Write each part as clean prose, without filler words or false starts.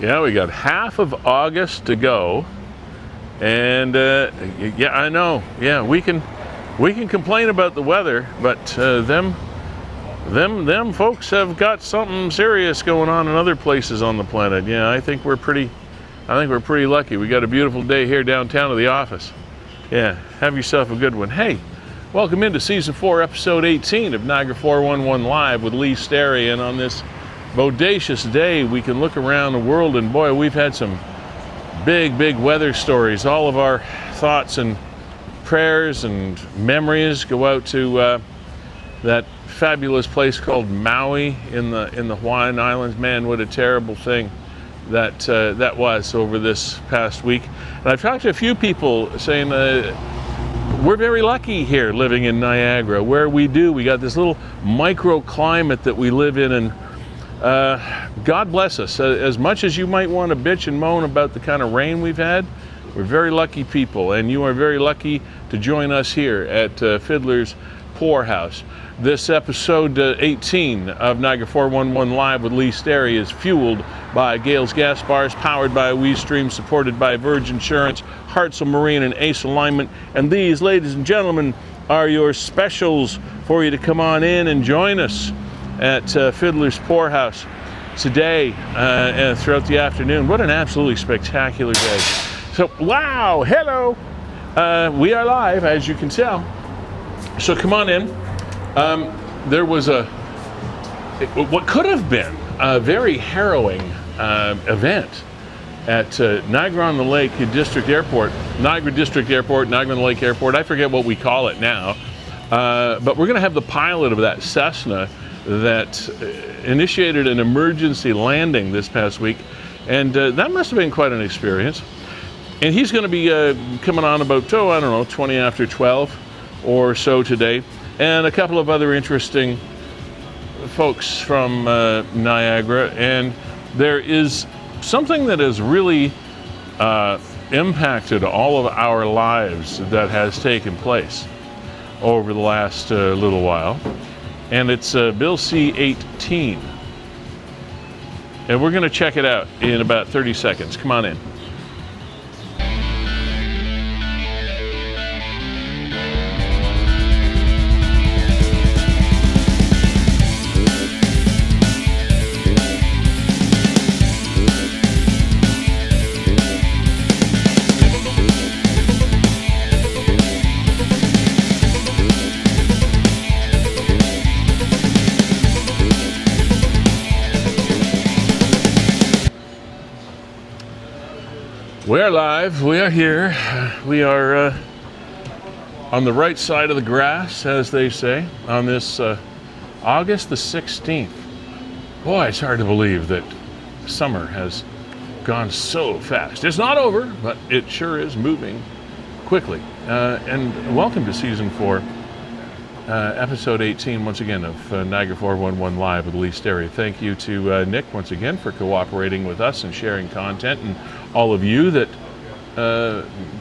Yeah, we got half of August to go, and yeah, I know. Yeah, we can complain about the weather, but them folks have got something serious going on in other places on the planet. Yeah, I think we're pretty lucky. We got a beautiful day here downtown to the office. Yeah, have yourself a good one. Hey, welcome into season 4, episode 18 of Niagara 411 Live with Lee Sterry, and on this bodacious day, we can look around the world, and boy, we've had some big weather stories. All of our thoughts and prayers and memories go out to that fabulous place called Maui in the Hawaiian Islands. Man, what a terrible thing that was over this past week. And I've talked to a few people saying we're very lucky here living in Niagara, where we got this little microclimate that we live in, and God bless us. As much as you might want to bitch and moan about the kind of rain we've had, we're very lucky people, and you are very lucky to join us here at Fiddler's Poorhouse. This episode 18 of Niagara 411 Live with Lee Sterry is fueled by Gale's Gas Bars, powered by WeeStreem, supported by Verge Insurance, Hartzell Marine, and Ace Alignment. And these, ladies and gentlemen, are your specials for you to come on in and join us at Fiddler's Poorhouse today and throughout the afternoon. What an absolutely spectacular day. So, wow, hello. We are live, as you can tell. So come on in. There was what could have been a very harrowing event at Niagara-on-the-Lake District Airport, Niagara District Airport, Niagara-on-the-Lake Airport. I forget what we call it now. But we're going to have the pilot of that Cessna that initiated an emergency landing this past week, and that must have been quite an experience. And he's going to be coming on about 20 after 12 or so today, and a couple of other interesting folks from Niagara. And there is something that has really impacted all of our lives that has taken place over the last little while. And it's Bill C-18. And we're going to check it out in about 30 seconds. Come on in. We're live, we are here, we are on the right side of the grass, as they say, on this August the 16th. Boy, it's hard to believe that summer has gone so fast. It's not over, but it sure is moving quickly. And welcome to season 4, episode 18, once again, of Niagara 411 Live with Lee Sterry. Thank you to Nick, once again, for cooperating with us and sharing content, and all of you that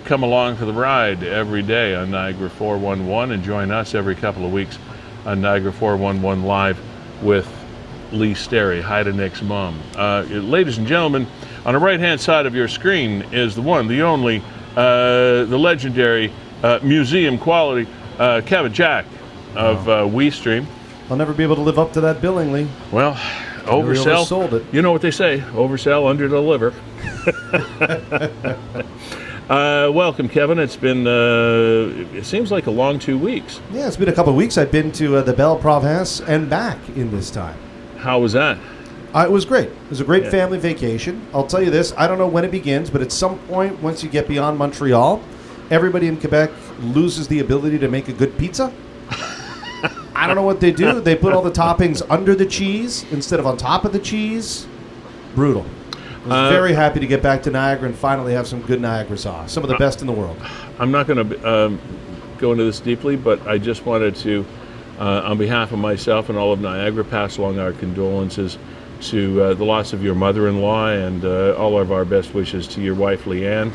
come along for the ride every day on Niagara 411 and join us every couple of weeks on Niagara 411 Live with Lee Sterry. Hi to Nick's mom. Ladies and gentlemen, on the right-hand side of your screen is the one, the only, the legendary museum quality Kevin Jack of WeeStream. I'll never be able to live up to that billing, Lee. Well, oversell. Sold it. You know what they say, oversell, underdeliver. Welcome, Kevin. It's been, it seems like a long 2 weeks. Yeah, it's been a couple of weeks. I've been to the Belle Province and back in this time. How was that? It was great. It was a great family vacation. I'll tell you this, I don't know when it begins, but at some point, once you get beyond Montreal, everybody in Quebec loses the ability to make a good pizza. I don't know what they do. They put all the toppings under the cheese instead of on top of the cheese. Brutal. I was very happy to get back to Niagara and finally have some good Niagara sauce. Some of the best in the world. I'm not going to go into this deeply, but I just wanted to, on behalf of myself and all of Niagara, pass along our condolences to the loss of your mother-in-law, and all of our best wishes to your wife, Leanne,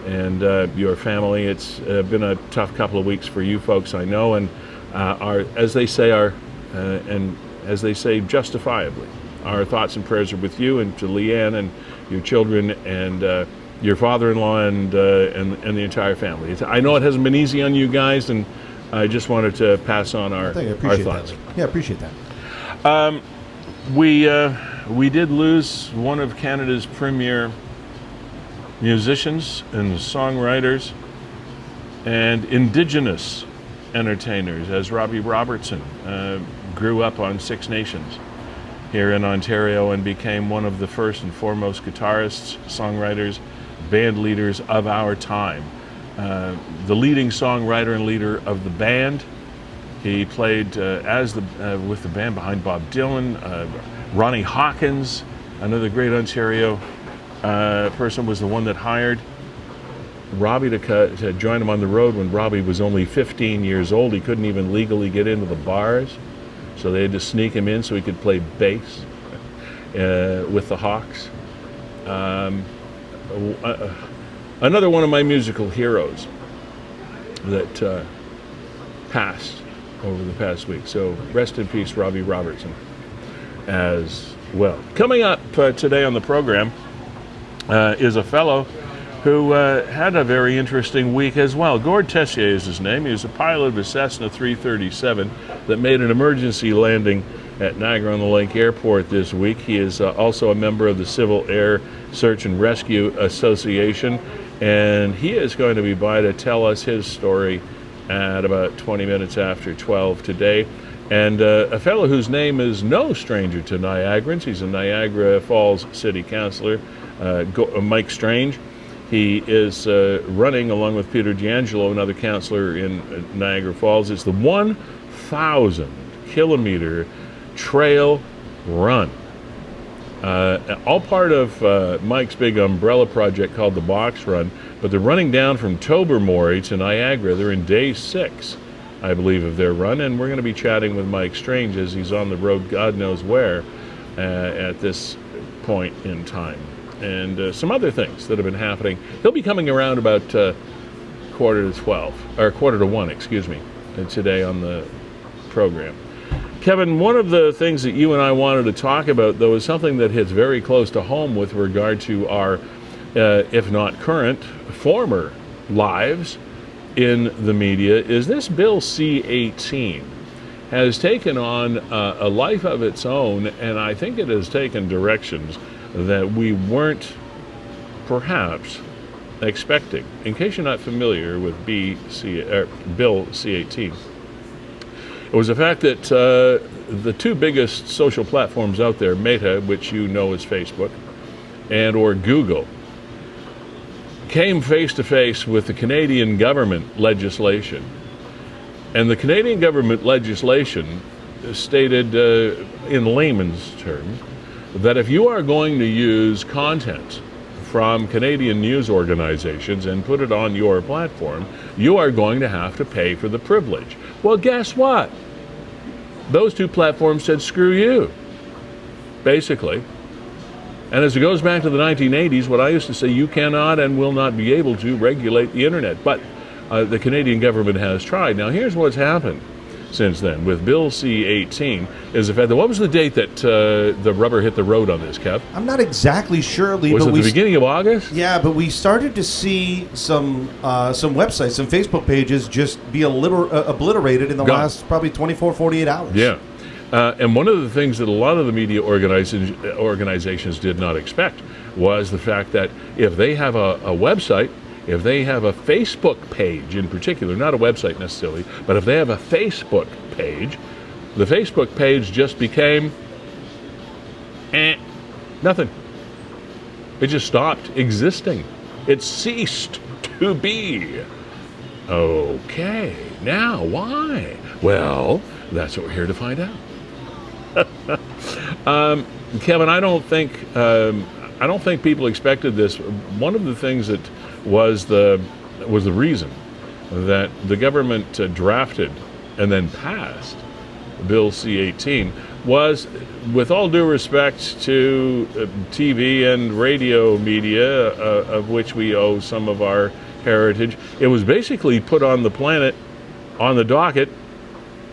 and your family. It's been a tough couple of weeks for you folks, I know, and as they say, justifiably, our thoughts and prayers are with you and to Leanne and your children and your father-in-law and the entire family. I know it hasn't been easy on you guys, and I just wanted to pass on our thoughts. That. Yeah, I appreciate that. We did lose one of Canada's premier musicians and songwriters and Indigenous entertainers, as Robbie Robertson grew up on Six Nations here in Ontario and became one of the first and foremost guitarists, songwriters, band leaders of our time. The leading songwriter and leader of the band. He played with the band behind Bob Dylan. Ronnie Hawkins, another great Ontario person, was the one that hired Robbie to join him on the road when Robbie was only 15 years old. He couldn't even legally get into the bars, so they had to sneak him in so he could play bass with the Hawks. Another one of my musical heroes that passed over the past week. So rest in peace, Robbie Robertson, as well. Coming up today on the program is a fellow who had a very interesting week as well. Gord Tessier is his name. He was a pilot of a Cessna 337 that made an emergency landing at Niagara-on-the-Lake Airport this week. He is also a member of the Civil Air Search and Rescue Association, and he is going to be by to tell us his story at about 20 minutes after 12 today. And a fellow whose name is no stranger to Niagarans. He's a Niagara Falls City Councillor, Mike Strange. He is running along with Peter D'Angelo, another councillor in Niagara Falls. It's the 1,000-kilometer trail run. All part of Mike's big umbrella project called the Box Run, but they're running down from Tobermory to Niagara. They're in day 6, I believe, of their run, and we're going to be chatting with Mike Strange as he's on the road God knows where at this point in time. And some other things that have been happening. He'll be coming around about quarter to 1, today on the program. Kevin, one of the things that you and I wanted to talk about, though, is something that hits very close to home with regard to our, if not current, former lives in the media, is this Bill C-18 has taken on a life of its own, and I think it has taken directions that we weren't perhaps expecting. In case you're not familiar with Bill C-18, it was the fact that the two biggest social platforms out there, Meta, which you know as Facebook, and or Google, came face to face with the Canadian government legislation. And the Canadian government legislation stated in layman's terms that if you are going to use content from Canadian news organizations and put it on your platform, you are going to have to pay for the privilege. Well, guess what? Those two platforms said, screw you, basically. And as it goes back to the 1980s, what I used to say, you cannot and will not be able to regulate the internet. But the Canadian government has tried. Now, here's what's happened since then with Bill C-18 is the fact that, what was the date that the rubber hit the road on this, Kev? I'm not exactly sure, Lee. Was it the beginning of August? Yeah, but we started to see some websites, some Facebook pages just be obliterated in the last probably 24, 48 hours. Yeah. And one of the things that a lot of the media organizations did not expect was the fact that if they have a website, if they have a Facebook page in particular, not a website necessarily, but if they have a Facebook page, the Facebook page just became nothing. It just stopped existing. It ceased to be. Okay, now why? Well, that's what we're here to find out. Kevin, I don't think people expected this. One of the things that was the reason that the government drafted and then passed Bill C-18 was, with all due respect to TV and radio media, of which we owe some of our heritage, it was basically put on the planet, on the docket,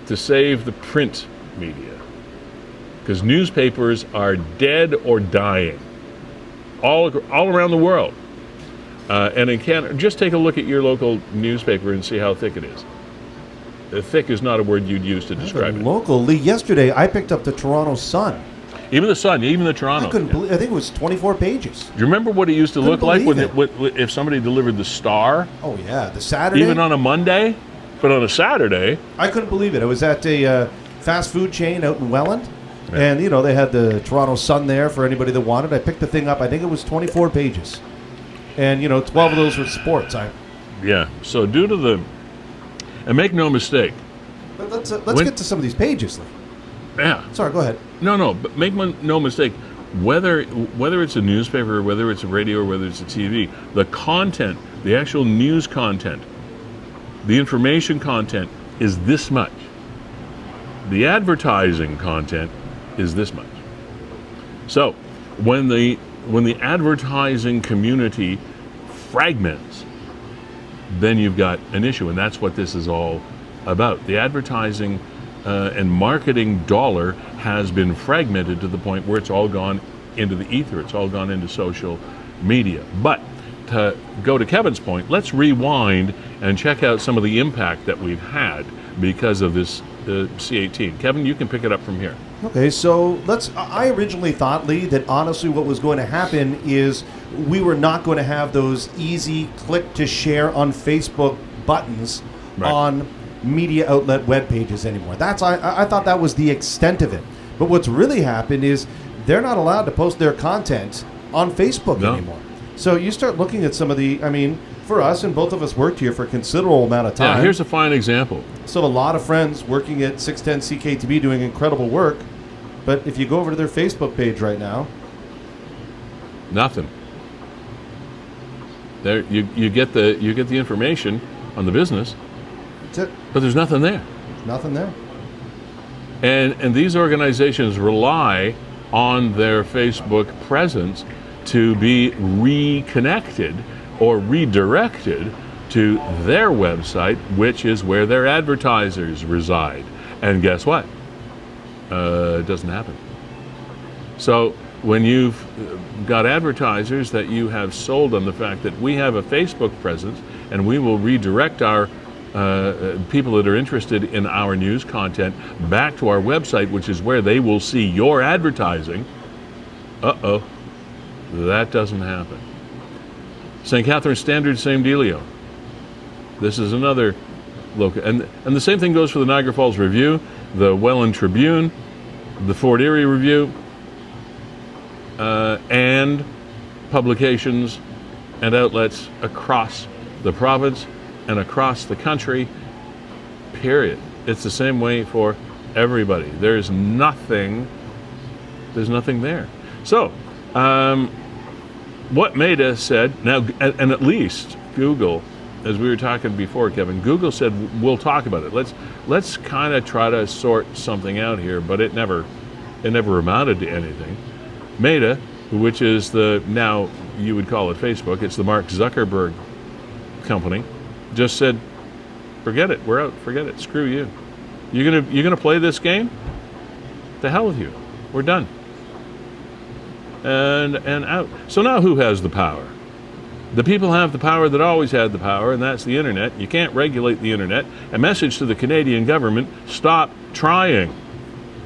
to save the print media. because newspapers are dead or dying all around the world. And in Canada, just take a look at your local newspaper and see how thick it is. Thick is not a word you'd use to describe it. Locally, yesterday I picked up the Toronto Sun. Even the Sun, even the Toronto. I couldn't believe. I think it was 24 pages. Do you remember what it used to look like if somebody delivered the Star? Oh yeah, the Saturday. Even on a Monday, but on a Saturday. I couldn't believe it. I was at a fast food chain out in Welland, and they had the Toronto Sun there for anybody that wanted. I picked the thing up. I think it was 24 pages, and 12 of those were sports. Yeah. So due to the, and make no mistake. But let's get to some of these pages. Yeah. Sorry, go ahead. No, but make no mistake. Whether it's a newspaper, or whether it's a radio, or whether it's a TV, the content, the actual news content, the information content is this much. The advertising content is this much. So when the advertising community fragments, then you've got an issue, and that's what this is all about. The advertising and marketing dollar has been fragmented to the point where it's all gone into the ether. It's all gone into social media. But to go to Kevin's point, let's rewind and check out some of the impact that we've had because of this C18. Kevin, you can pick it up from here. Okay, so I originally thought, Lee, that honestly what was going to happen is we were not going to have those easy click to share on Facebook buttons on media outlet web pages anymore. I thought that was the extent of it. But what's really happened is they're not allowed to post their content on Facebook anymore. So you start looking at some of for us, and both of us worked here for a considerable amount of time. Yeah, here's a fine example. So a lot of friends working at 610 CKTB doing incredible work, but if you go over to their Facebook page right now, nothing. There you get the information on the business. That's it. But there's nothing there. Nothing there. And these organizations rely on their Facebook presence to be reconnected or redirected to their website, which is where their advertisers reside. And guess what? It doesn't happen. So when you've got advertisers that you have sold on the fact that we have a Facebook presence and we will redirect our people that are interested in our news content back to our website, which is where they will see your advertising, that doesn't happen. St. Catharines Standard, same dealio. This is another local, and the same thing goes for the Niagara Falls Review, the Welland Tribune, the Fort Erie Review, and publications and outlets across the province and across the country, period. It's the same way for everybody. There's nothing there. So, what Maida said, now, and at least Google, as we were talking before, Kevin, Google said, we'll talk about it. Let's kind of try to sort something out here, but it never amounted to anything. Maida, which is now you would call it Facebook, it's the Mark Zuckerberg company, just said, forget it, we're out, forget it, screw you. You're gonna play this game? The hell with you. We're done. And out. So now who has the power? The people have the power that always had the power, and that's the internet. You can't regulate the internet. A message to the Canadian government, stop trying.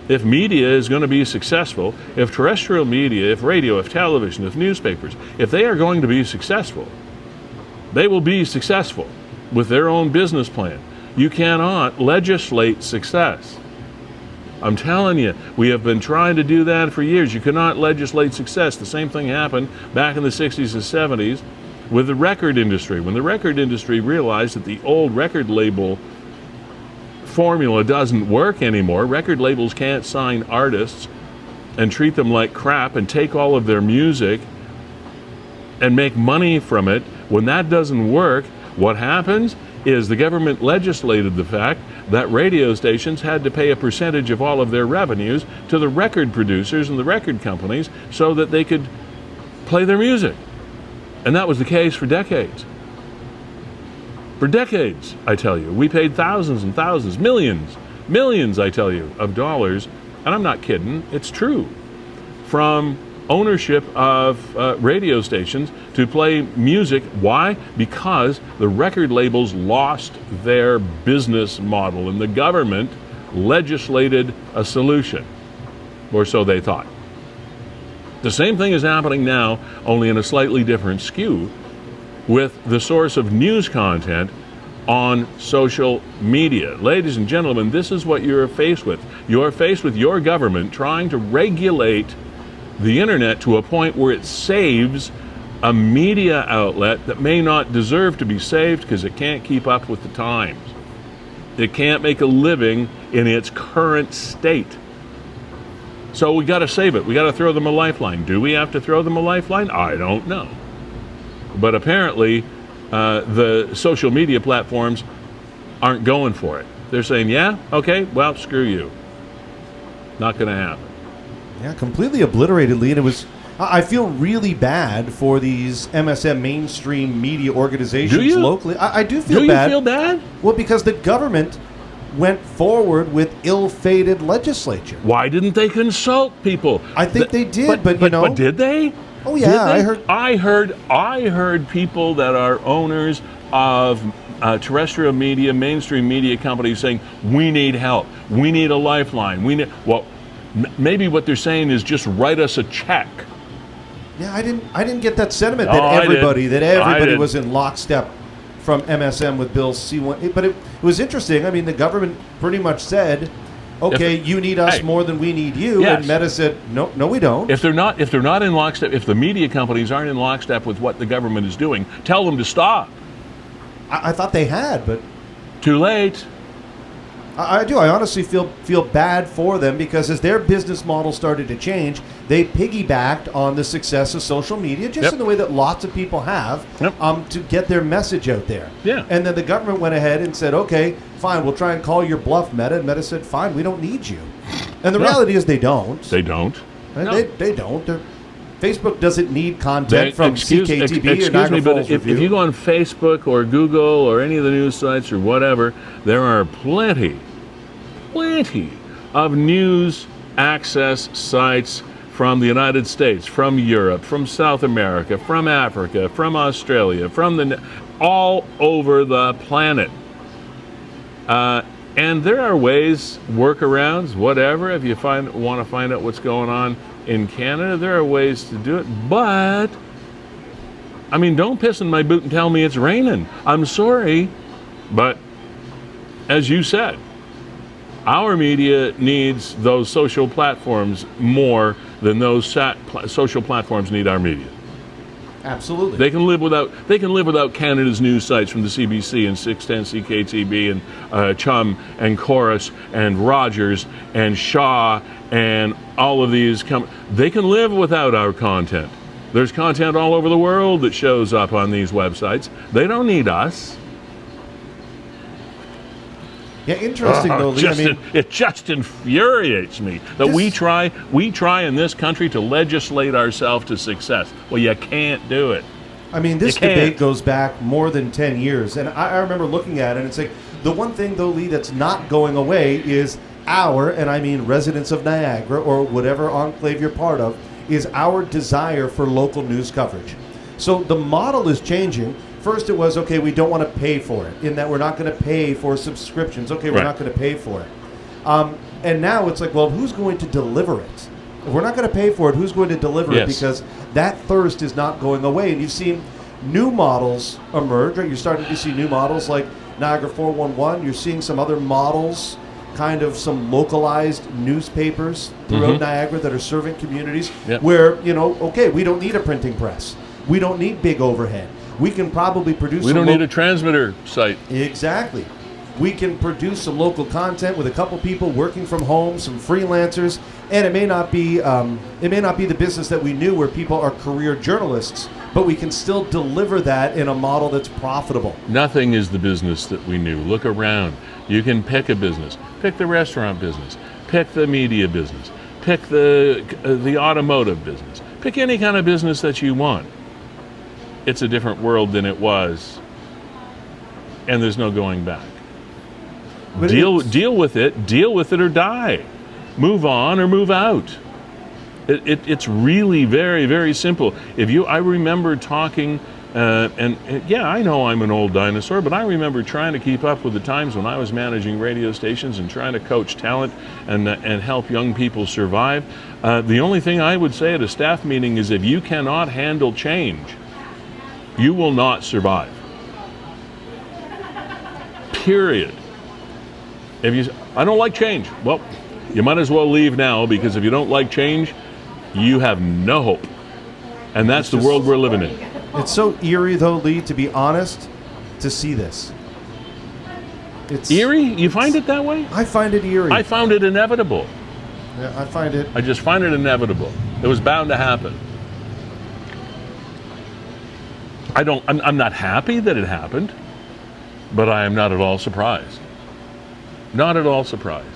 If media is going to be successful, if terrestrial media, if radio, if television, if newspapers, if they are going to be successful, they will be successful with their own business plan. You cannot legislate success. I'm telling you, we have been trying to do that for years. You cannot legislate success. The same thing happened back in the 60s and 70s with the record industry. When the record industry realized that the old record label formula doesn't work anymore, record labels can't sign artists and treat them like crap and take all of their music and make money from it. When that doesn't work, what happens is the government legislated the fact that radio stations had to pay a percentage of all of their revenues to the record producers and the record companies so that they could play their music. And that was the case for decades. For decades, I tell you. We paid thousands and thousands, millions, I tell you, of dollars and I'm not kidding, it's true, from ownership of radio stations to play music. Why? Because the record labels lost their business model and the government legislated a solution, or so they thought. The same thing is happening now, only in a slightly different skew, with the source of news content on social media. Ladies and gentlemen, this is what you're faced with. You're faced with your government trying to regulate the internet to a point where it saves a media outlet that may not deserve to be saved because it can't keep up with the times. It can't make a living in its current state. So we got to save it. We got to throw them a lifeline. Do we have to throw them a lifeline? I don't know. But apparently, the social media platforms aren't going for it. They're saying, yeah, okay, well, screw you. Not going to happen. Yeah, completely obliterated, Lee. And it was. I feel really bad for these MSM mainstream media organizations do you? Locally. I do feel bad. bad. Do you feel bad? Well, because the government went forward with ill-fated legislature. Why didn't they consult people? I think they did, but you know. But did they? Oh yeah, I heard people that are owners of terrestrial media, mainstream media companies saying, we need help. We need a lifeline. Maybe what they're saying is just write us a check. Yeah, I didn't get that sentiment that everybody was in lockstep from MSM with Bill C1. But it was interesting. I mean, the government pretty much said, okay, you need us more than we need you. Yes. And Meta said, no, we don't. If they're not in lockstep, if the media companies aren't in lockstep with what the government is doing, tell them to stop. I thought they had, but too late. I do. I honestly feel bad for them because as their business model started to change, they piggybacked on the success of social media, just in the way that lots of people have, to get their message out there. Yeah. And then the government went ahead and said, okay, fine, we'll try and call your bluff, Meta. And Meta said, fine, we don't need you. And the reality is they don't. They don't. Right? No. They don't. Facebook doesn't need content from CKTB or Niagara Falls Review. If you go on Facebook or Google or any of the news sites or whatever, there are plenty of news access sites from the United States, from Europe, from South America, from Africa, from Australia, all over the planet. And there are ways, workarounds, whatever, if you want to find out what's going on in Canada, there are ways to do it. But, I mean, don't piss in my boot and tell me it's raining. I'm sorry, but as you said, our media needs those social platforms more than those social platforms need our media. Absolutely. They can live without Canada's news sites from the CBC and 610 CKTB and Chum and Chorus and Rogers and Shaw and all of these. They can live without our content. There's content all over the world that shows up on these websites. They don't need us. Yeah, interesting though, Lee. It just infuriates me that we try in this country to legislate ourselves to success. Well, you can't do it. I mean, this debate goes back more than 10 years, and I remember looking at it and it's like, the one thing though, Lee, that's not going away is and I mean residents of Niagara or whatever enclave you're part of, is our desire for local news coverage. So the model is changing. First it was, okay, we don't want to pay for it, in that we're not going to pay for subscriptions. Okay, we're not going to pay for it. And now it's like, well, who's going to deliver it? If we're not going to pay for it, who's going to deliver it? Because that thirst is not going away. And you've seen new models emerge, right? You're starting to see new models like Niagara 411. You're seeing some other models, kind of some localized newspapers throughout Niagara that are serving communities where, okay, we don't need a printing press. We don't need big overhead. We can probably produce. We don't need a transmitter site. Exactly. We can produce some local content with a couple people working from home, some freelancers, and it may not be the business that we knew where people are career journalists, but we can still deliver that in a model that's profitable. Nothing is the business that we knew. Look around. You can pick a business. Pick the restaurant business. Pick the media business. Pick the automotive business. Pick any kind of business that you want. It's a different world than it was, and there's no going back. Deal with it or die. move on or move out. It's really very, very simple. I remember talking, yeah, I know I'm an old dinosaur, but I remember trying to keep up with the times when I was managing radio stations and trying to coach talent and help young people survive. The only thing I would say at a staff meeting is if you cannot handle change, you will not survive. Period. I don't like change. Well, you might as well leave now, because if you don't like change, you have no hope. And that's the world we're living in. It's so eerie, though, Lee, to be honest, to see this. It's eerie? You find it that way? I find it eerie. I found it inevitable. Yeah, I just find it inevitable. It was bound to happen. I'm not happy that it happened, but I am not at all surprised. Not at all surprised.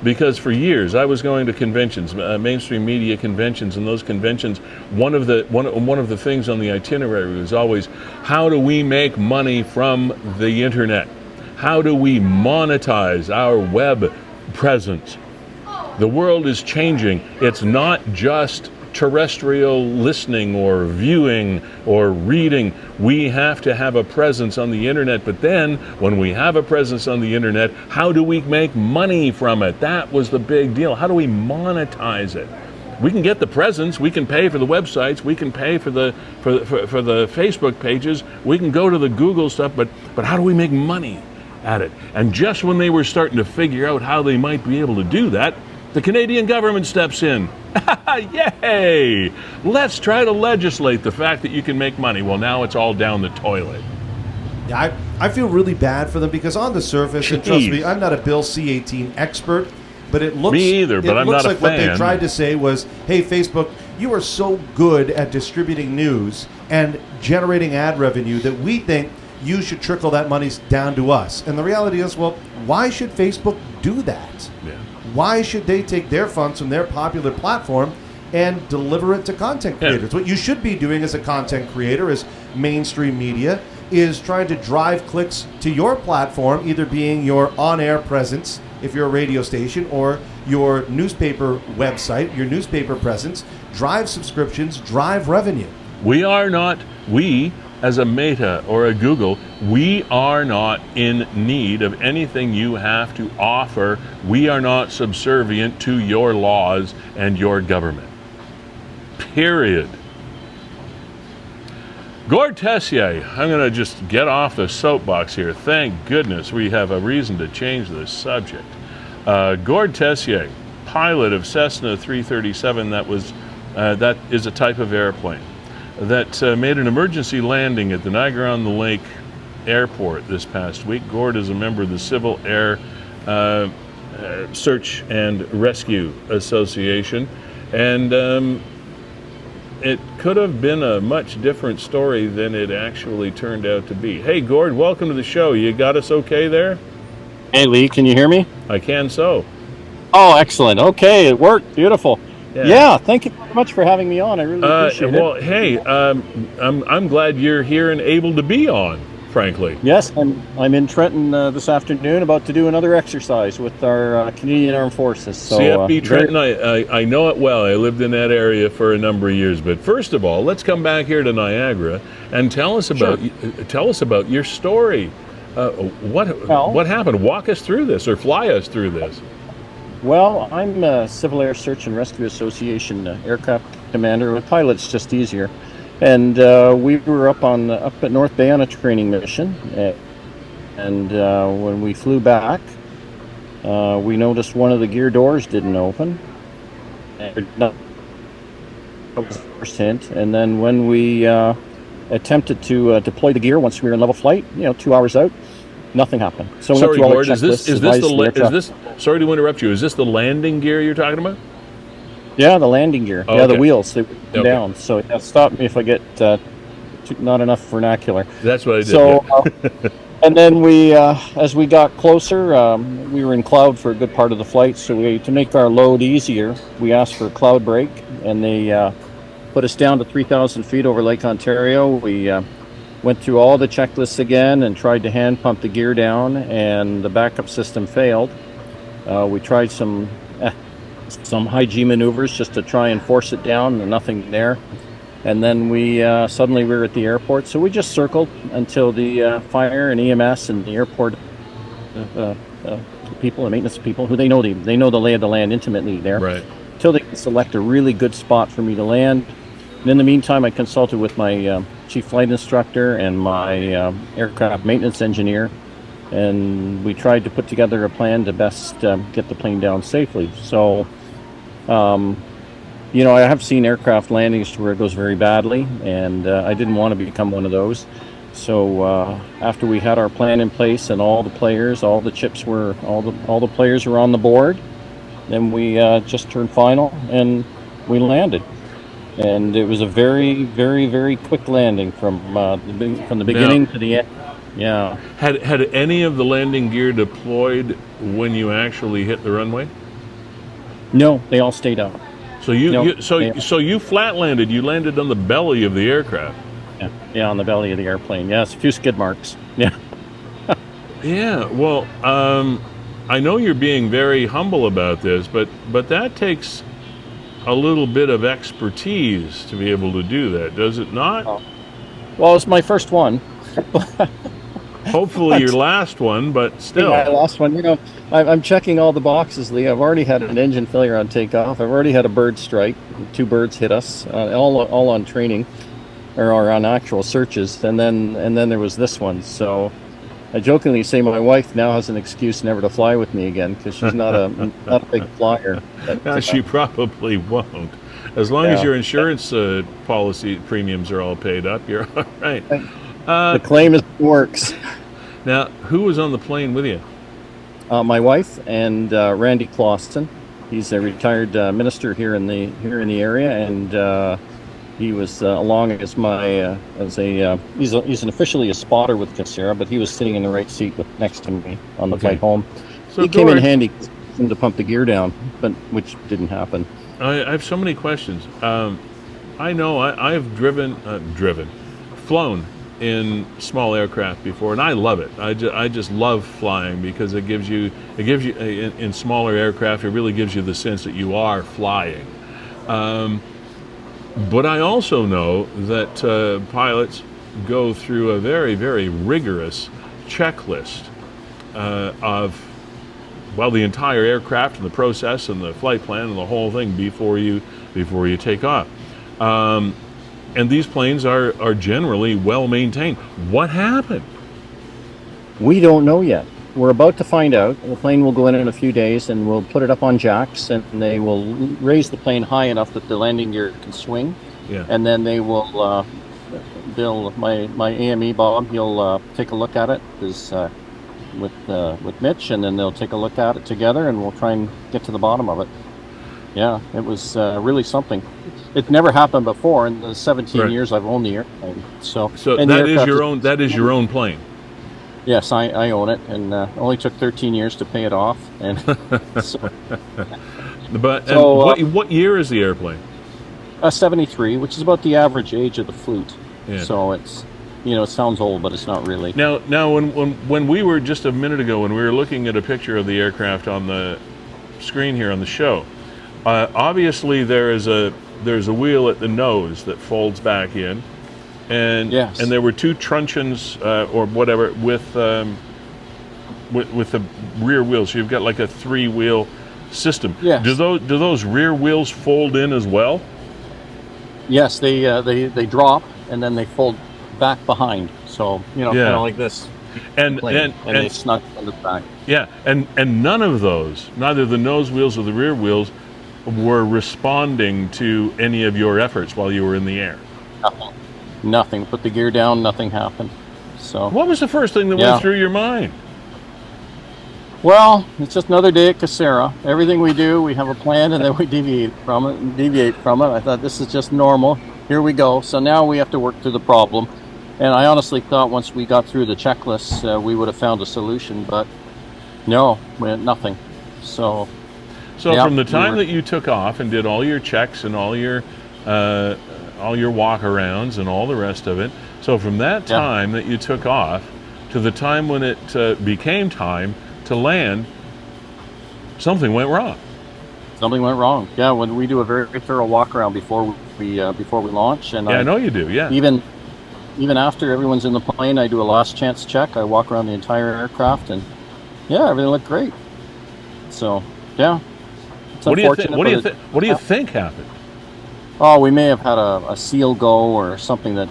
Because for years I was going to conventions, mainstream media conventions, and those conventions, one of the things on the itinerary was always, how do we make money from the internet? How do we monetize our web presence? The world is changing. It's not just terrestrial listening or viewing or reading. We have to have a presence on the internet, but then when we have a presence on the internet, how do we make money from it? That was the big deal. How do we monetize it? We can get the presence, we can pay for the websites, we can pay for the Facebook pages, we can go to the Google stuff, but how do we make money at it? And just when they were starting to figure out how they might be able to do that, the Canadian government steps in. Yay! Let's try to legislate the fact that you can make money. Well, now it's all down the toilet. Yeah, I feel really bad for them, because on the surface, and trust me, I'm not a Bill C-18 expert, but it looks... Me either, but I'm not a fan. What they tried to say was, hey, Facebook, you are so good at distributing news and generating ad revenue that we think you should trickle that money down to us. And the reality is, well, why should Facebook do that? Yeah. Why should they take their funds from their popular platform and deliver it to content creators? Yeah. What you should be doing as a content creator, as mainstream media, is trying to drive clicks to your platform, either being your on-air presence, if you're a radio station, or your newspaper website, your newspaper presence, drive subscriptions, drive revenue. We as a Meta or a Google, we are not in need of anything you have to offer. We are not subservient to your laws and your government. Period. Gord Tessier, I'm going to just get off the soapbox here. Thank goodness we have a reason to change the subject. Gord Tessier, pilot of Cessna 337, that is a type of airplane that made an emergency landing at the Niagara-on-the-Lake airport this past week. Gord is a member of the Civil Air Search and Rescue Association, and it could have been a much different story than it actually turned out to be. Hey, Gord, welcome to the show. You got us okay there? Hey, Lee, can you hear me? I can so. Oh, excellent. Okay, it worked. Beautiful. Yeah, thank you very much for having me on. I really appreciate it. Well, hey, I'm glad you're here and able to be on, frankly. Yes, I'm in Trenton this afternoon, about to do another exercise with our Canadian Armed Forces. So, CFB Trenton, I know it well. I lived in that area for a number of years. But first of all, let's come back here to Niagara and tell us about your story. What happened? Walk us through this, or fly us through this. Well, I'm a Civil Air Search and Rescue Association aircraft commander. With pilots, just easier. And we were up at North Bay on a training mission. And when we flew back, we noticed one of the gear doors didn't open. That was the first hint. And then when we attempted to deploy the gear once we were in level flight, 2 hours out, nothing happened. So we sorry, Gord, is this sorry to interrupt you. Is this the landing gear you're talking about? Yeah, the landing gear. Oh, yeah, okay. The wheels, they went down. So stop me if I get not enough vernacular. That's what I did. So, and then we, as we got closer, we were in cloud for a good part of the flight. So to make our load easier, we asked for a cloud break, and they put us down to 3,000 feet over Lake Ontario. We went through all the checklists again and tried to hand pump the gear down, and the backup system failed. We tried some some high G maneuvers just to try and force it down, and nothing there. And then we suddenly we were at the airport, so we just circled until the fire and EMS and the airport people, the maintenance people, who they know the lay of the land intimately there, Right. Until they can select a really good spot for me to land. And in the meantime, I consulted with my chief flight instructor and my aircraft maintenance engineer, and we tried to put together a plan to best get the plane down safely. So, I have seen aircraft landings where it goes very badly, and I didn't want to become one of those. So after we had our plan in place and all the players, all the players were on the board, then we just turned final and we landed. And it was a very, very, very quick landing from the beginning to the end. Yeah. Had any of the landing gear deployed when you actually hit the runway? No, they all stayed out. So you flat landed. You landed on the belly of the aircraft. Yeah, on the belly of the airplane. Yes, a few skid marks. Yeah. Yeah. Well, I know you're being very humble about this, but that takes a little bit of expertise to be able to do that, does it not? Oh. Well, it's my first one. Hopefully your last one, but still. Yeah, my last one. I'm checking all the boxes, Lee. I've already had an engine failure on takeoff. I've already had a bird strike. 2 birds hit us, all on training, or on actual searches. And then there was this one. So I jokingly say my wife now has an excuse never to fly with me again, because she's not a big flyer. She probably won't. As long as your insurance policy premiums are all paid up, you're all right. The claim works. Now, who was on the plane with you? My wife and Randy Clauston. He's a retired minister here in the area, and he was along as he's officially a spotter with Tessier, but he was sitting in the right seat next to me on the flight home. So he came in handy to pump the gear down, but which didn't happen. I have so many questions. I know I've flown in small aircraft before, and I love it. I just love flying because it gives you in smaller aircraft, it really gives you the sense that you are flying. But I also know that pilots go through a very, very rigorous checklist of the entire aircraft and the process and the flight plan and the whole thing before you take off. And these planes are generally well maintained. What happened? We don't know yet. We're about to find out. The plane will go in a few days, and we'll put it up on jacks, and they will raise the plane high enough that the landing gear can swing. Yeah. And then they will, my AME Bob, he'll take a look at it with Mitch, and then they'll take a look at it together, and we'll try and get to the bottom of it. Yeah, it was really something. It never happened before in the 17 years I've owned the airplane. So that is your own plane. Yes, I own it, and only took 13 years to pay it off. And what year is the airplane? 73, which is about the average age of the fleet. Yeah. So it's, it sounds old, but it's not really. Now, when we were just a minute ago, when we were looking at a picture of the aircraft on the screen here on the show, obviously there's a wheel at the nose that folds back in, and there were 2 truncheons or whatever with the rear wheels. So you've got like a 3-wheel system. Yes. Do those rear wheels fold in as well? Yes, they drop and then they fold back behind. So kind of like this. And they snug on the back. Yeah, and none of those, neither the nose wheels or the rear wheels, were responding to any of your efforts while you were in the air. Nothing. Put the gear down, nothing happened. So what was the first thing that went through your mind? Well, it's just another day at Cessna. Everything we do, we have a plan, and then we deviate from it. I thought, this is just normal. Here we go. So now we have to work through the problem. And I honestly thought once we got through the checklists, we would have found a solution, but no, we had nothing. So from the time that you took off and did all your checks and all your walk-arounds and all the rest of it, so from that time that you took off to the time when it became time to land, something went wrong. Something went wrong. Yeah, when we do a very thorough walk around before we launch, and Yeah, I know you do. Yeah. even after everyone's in the plane, I do a last chance check. I walk around the entire aircraft, and yeah, everything looked great. So yeah, it's What do you think? unfortunate, but What do you think happened? oh, we may have had a seal go or something that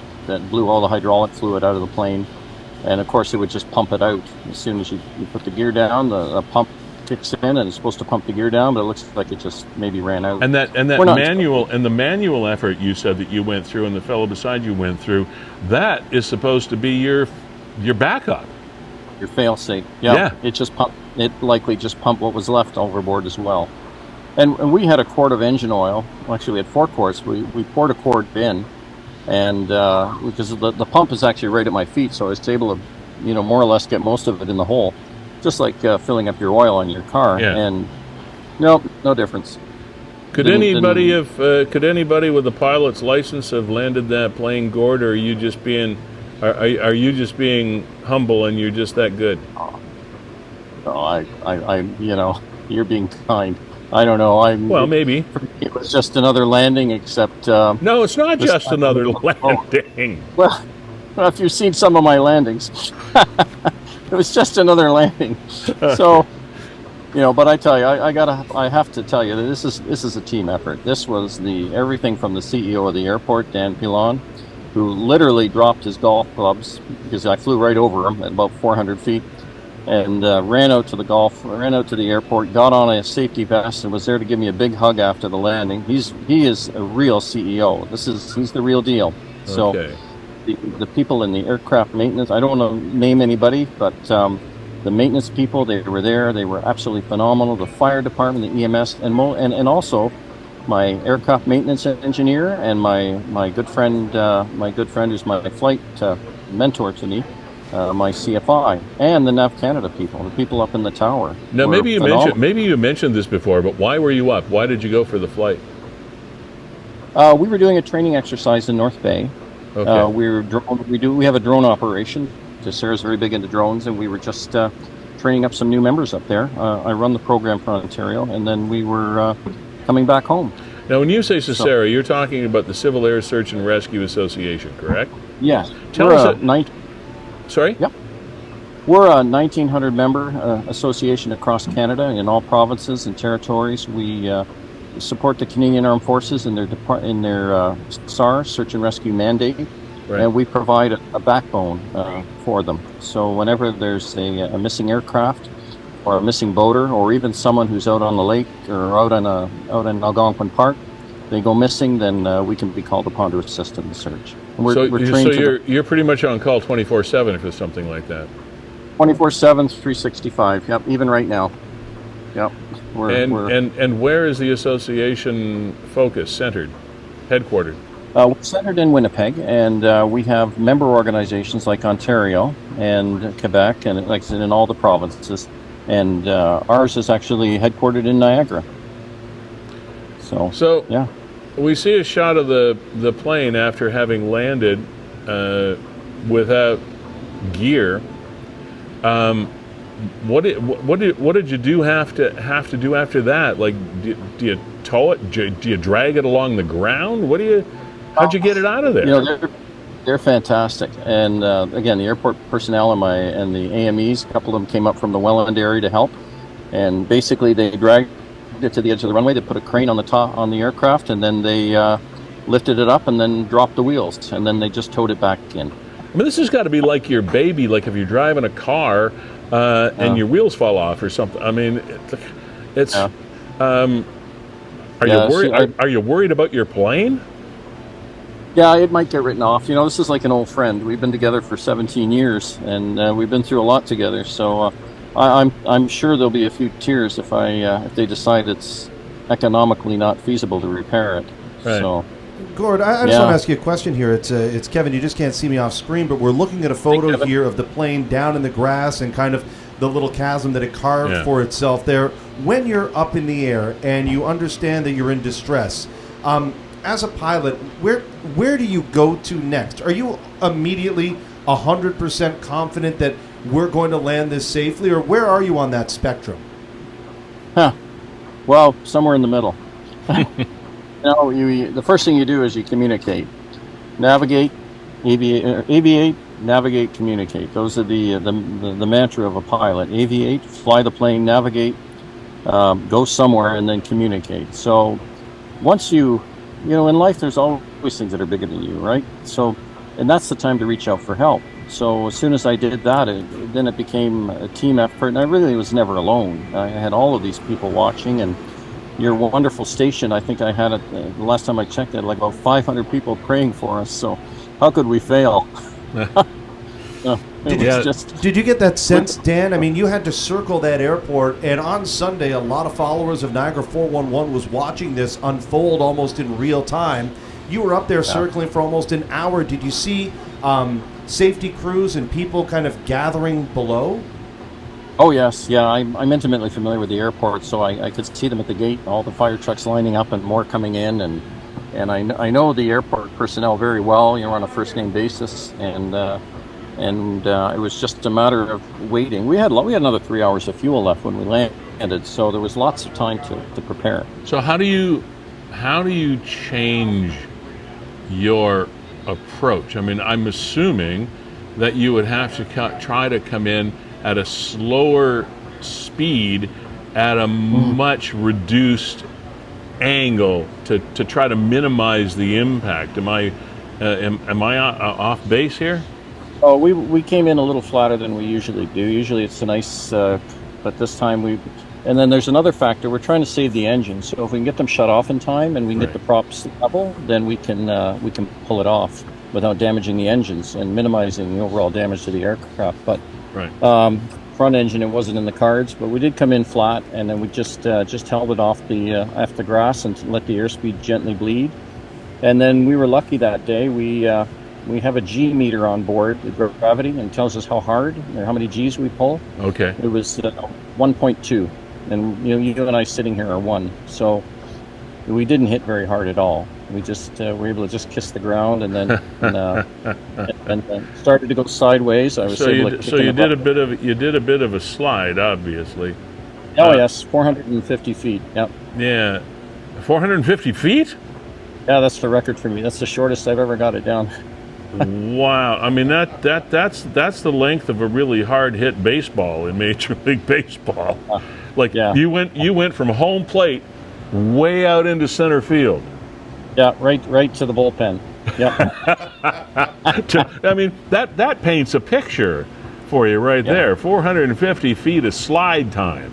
blew all the hydraulic fluid out of the plane, and of course it would just pump it out as soon as you put the gear down. The pump kicks in and it's supposed to pump the gear down, but it looks like it just maybe ran out. And that manual effort you said that you went through and the fellow beside you went through, that is supposed to be your backup. Your fail safe. Yeah. It likely just pumped what was left overboard as well. And we had a quart of engine oil. Well, actually, we had 4 quarts. We poured a quart in, and because the pump is actually right at my feet, so I was able to, more or less get most of it in the hole, just like filling up your oil on your car. Yeah. And no difference. Could anybody with a pilot's license have landed that plane, Gord, or are you just being humble and you're just that good? No, you're being kind. I don't know. Well, maybe. It was just another landing, except... no, it's not just another landing. Well, if you've seen some of my landings, it was just another landing. So, but I tell you, I have to tell you that this is a team effort. This was everything from the CEO of the airport, Dan Pilon, who literally dropped his golf clubs because I flew right over him at about 400 feet. And ran out to the airport, got on a safety vest, and was there to give me a big hug after the landing. He is a real CEO. He's the real deal. So Okay. the people in the aircraft maintenance, I don't want to name anybody, but the maintenance people, they were there. They were absolutely phenomenal. The fire department, the EMS, and also my aircraft maintenance engineer and my good friend who's my flight mentor to me. My CFI and the NAV Canada people, the people up in the tower. Now, maybe you mentioned this before, but why were you up? Why did you go for the flight? We were doing a training exercise in North Bay. Okay. We have a drone operation. Sarah's very big into drones, and we were just training up some new members up there. I run the program for Ontario, and then we were coming back home. Now, when you say Sarah, you're talking about the Civil Air Search and Rescue Association, correct? Yes. Tell us. Sorry? Yep. We're a 1,900 member association across Canada in all provinces and territories. We support the Canadian Armed Forces in their SAR, Search and Rescue mandate, Right. and we provide a backbone for them. So whenever there's a missing aircraft or a missing boater or even someone who's out on the lake or out in Algonquin Park, they go missing, then we can be called upon to assist in the search. And you're pretty much on call 24/7 if it's something like that. 24/7, 365. Yep, even right now. Yep. And where is the association centered, headquartered? We're centered in Winnipeg, and we have member organizations like Ontario and Quebec, and like I said, in all the provinces. And ours is actually headquartered in Niagara. So yeah. We see a shot of the plane after having landed without gear. What did you have to do after that? Like, do you tow it? Do you drag it along the ground? How'd you get it out of there? They're fantastic. And again, the airport personnel and the AMEs, a couple of them came up from the Welland area to help. And basically, they dragged it to the edge of the runway. They put a crane on the aircraft, and then they lifted it up and then dropped the wheels, and then they just towed it back in. I mean, this has got to be like your baby, like if you're driving a car and your wheels fall off or something. I mean, it's. Yeah. You worried? Are you worried about your plane? Yeah, it might get written off. This is like an old friend. We've been together for 17 years, and we've been through a lot together. So I'm sure there'll be a few tears if they decide it's economically not feasible to repair it. Right. So. Gord, I just want to ask you a question here. It's Kevin. You just can't see me off screen, but we're looking at a photo here of the plane down in the grass and kind of the little chasm that it carved for itself there. When you're up in the air and you understand that you're in distress, as a pilot, where do you go to next? Are you immediately 100% confident that we're going to land this safely, or where are you on that spectrum? Well, somewhere in the middle. The first thing you do is you communicate, navigate, aviate, navigate, communicate. Those are the mantra of a pilot. Aviate, fly the plane, navigate, go somewhere, and then communicate. So once in life, there's always things that are bigger than you, right? So, and that's the time to reach out for help. So as soon as I did that, then it became a team effort, and I really was never alone. I had all of these people watching, and your wonderful station, I think I had it, the last time I checked it, like about 500 people praying for us. So how could we fail? Did you get that sense, Dan? I mean, you had to circle that airport, and on Sunday, a lot of followers of Niagara 411 was watching this unfold almost in real time. You were up there circling for almost an hour. Did you see safety crews and people kind of gathering below? Oh, yes. Yeah, I'm intimately familiar with the airport, so I could see them at the gate, all the fire trucks lining up and more coming in. And I know the airport personnel very well, on a first-name basis. And it was just a matter of waiting. We had another 3 hours of fuel left when we landed, so there was lots of time to prepare. So how do you change your approach? I mean, I'm assuming that you would have to try to come in at a slower speed at a much reduced angle to try to minimize the impact. Am I off base here? Oh, we came in a little flatter than we usually do. Usually it's a nice, but this time and then there's another factor. We're trying to save the engine, so if we can get them shut off in time and we can get the props level, then we can pull it off without damaging the engines and minimizing the overall damage to the aircraft. But front engine, it wasn't in the cards, but we did come in flat, and then we just held it off the grass and let the airspeed gently bleed. And then we were lucky that day. We have a G meter on board, the gravity, and it tells us how hard or how many G's we pull. Okay. It was 1.2, and you and I sitting here are 1, so we didn't hit very hard at all. We just were able to just kiss the ground, and then and started to go sideways. You did a bit of a slide, obviously. Oh yes, 450 feet. Yep. Yeah, 450 feet. Yeah, that's the record for me. That's the shortest I've ever got it down. Wow. I mean that's the length of a really hard hit baseball in Major League Baseball. You went from home plate way out into center field. Yeah, right to the bullpen. Yeah. I mean that paints a picture for you right there. 450 feet of slide time.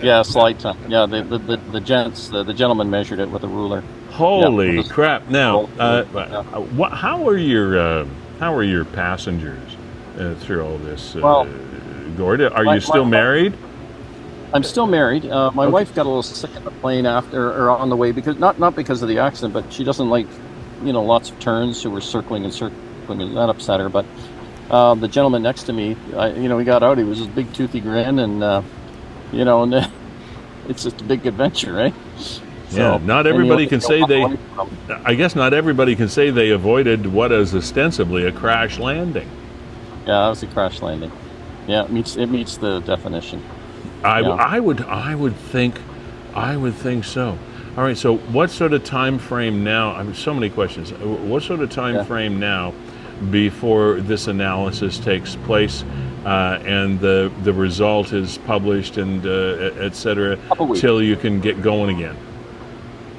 Yeah, slide time. Yeah, the gentleman measured it with a ruler. Holy crap! Now, how are your passengers through all this? Gord, are you still married? I'm still married. My wife got a little sick of the plane or on the way, because not because of the accident, but she doesn't like, lots of turns. So we're circling, and that upset her. But the gentleman next to me, he got out. He was this big toothy grin, and and it's just a big adventure, right? Yeah, not everybody can say I guess not everybody can say they avoided what is ostensibly a crash landing. Yeah, that was a crash landing. Yeah, it meets the definition. I would think so. All right, so what sort of time frame now? I mean, so many questions. What sort of time frame now before this analysis takes place and the result is published and et cetera, till you can get going again?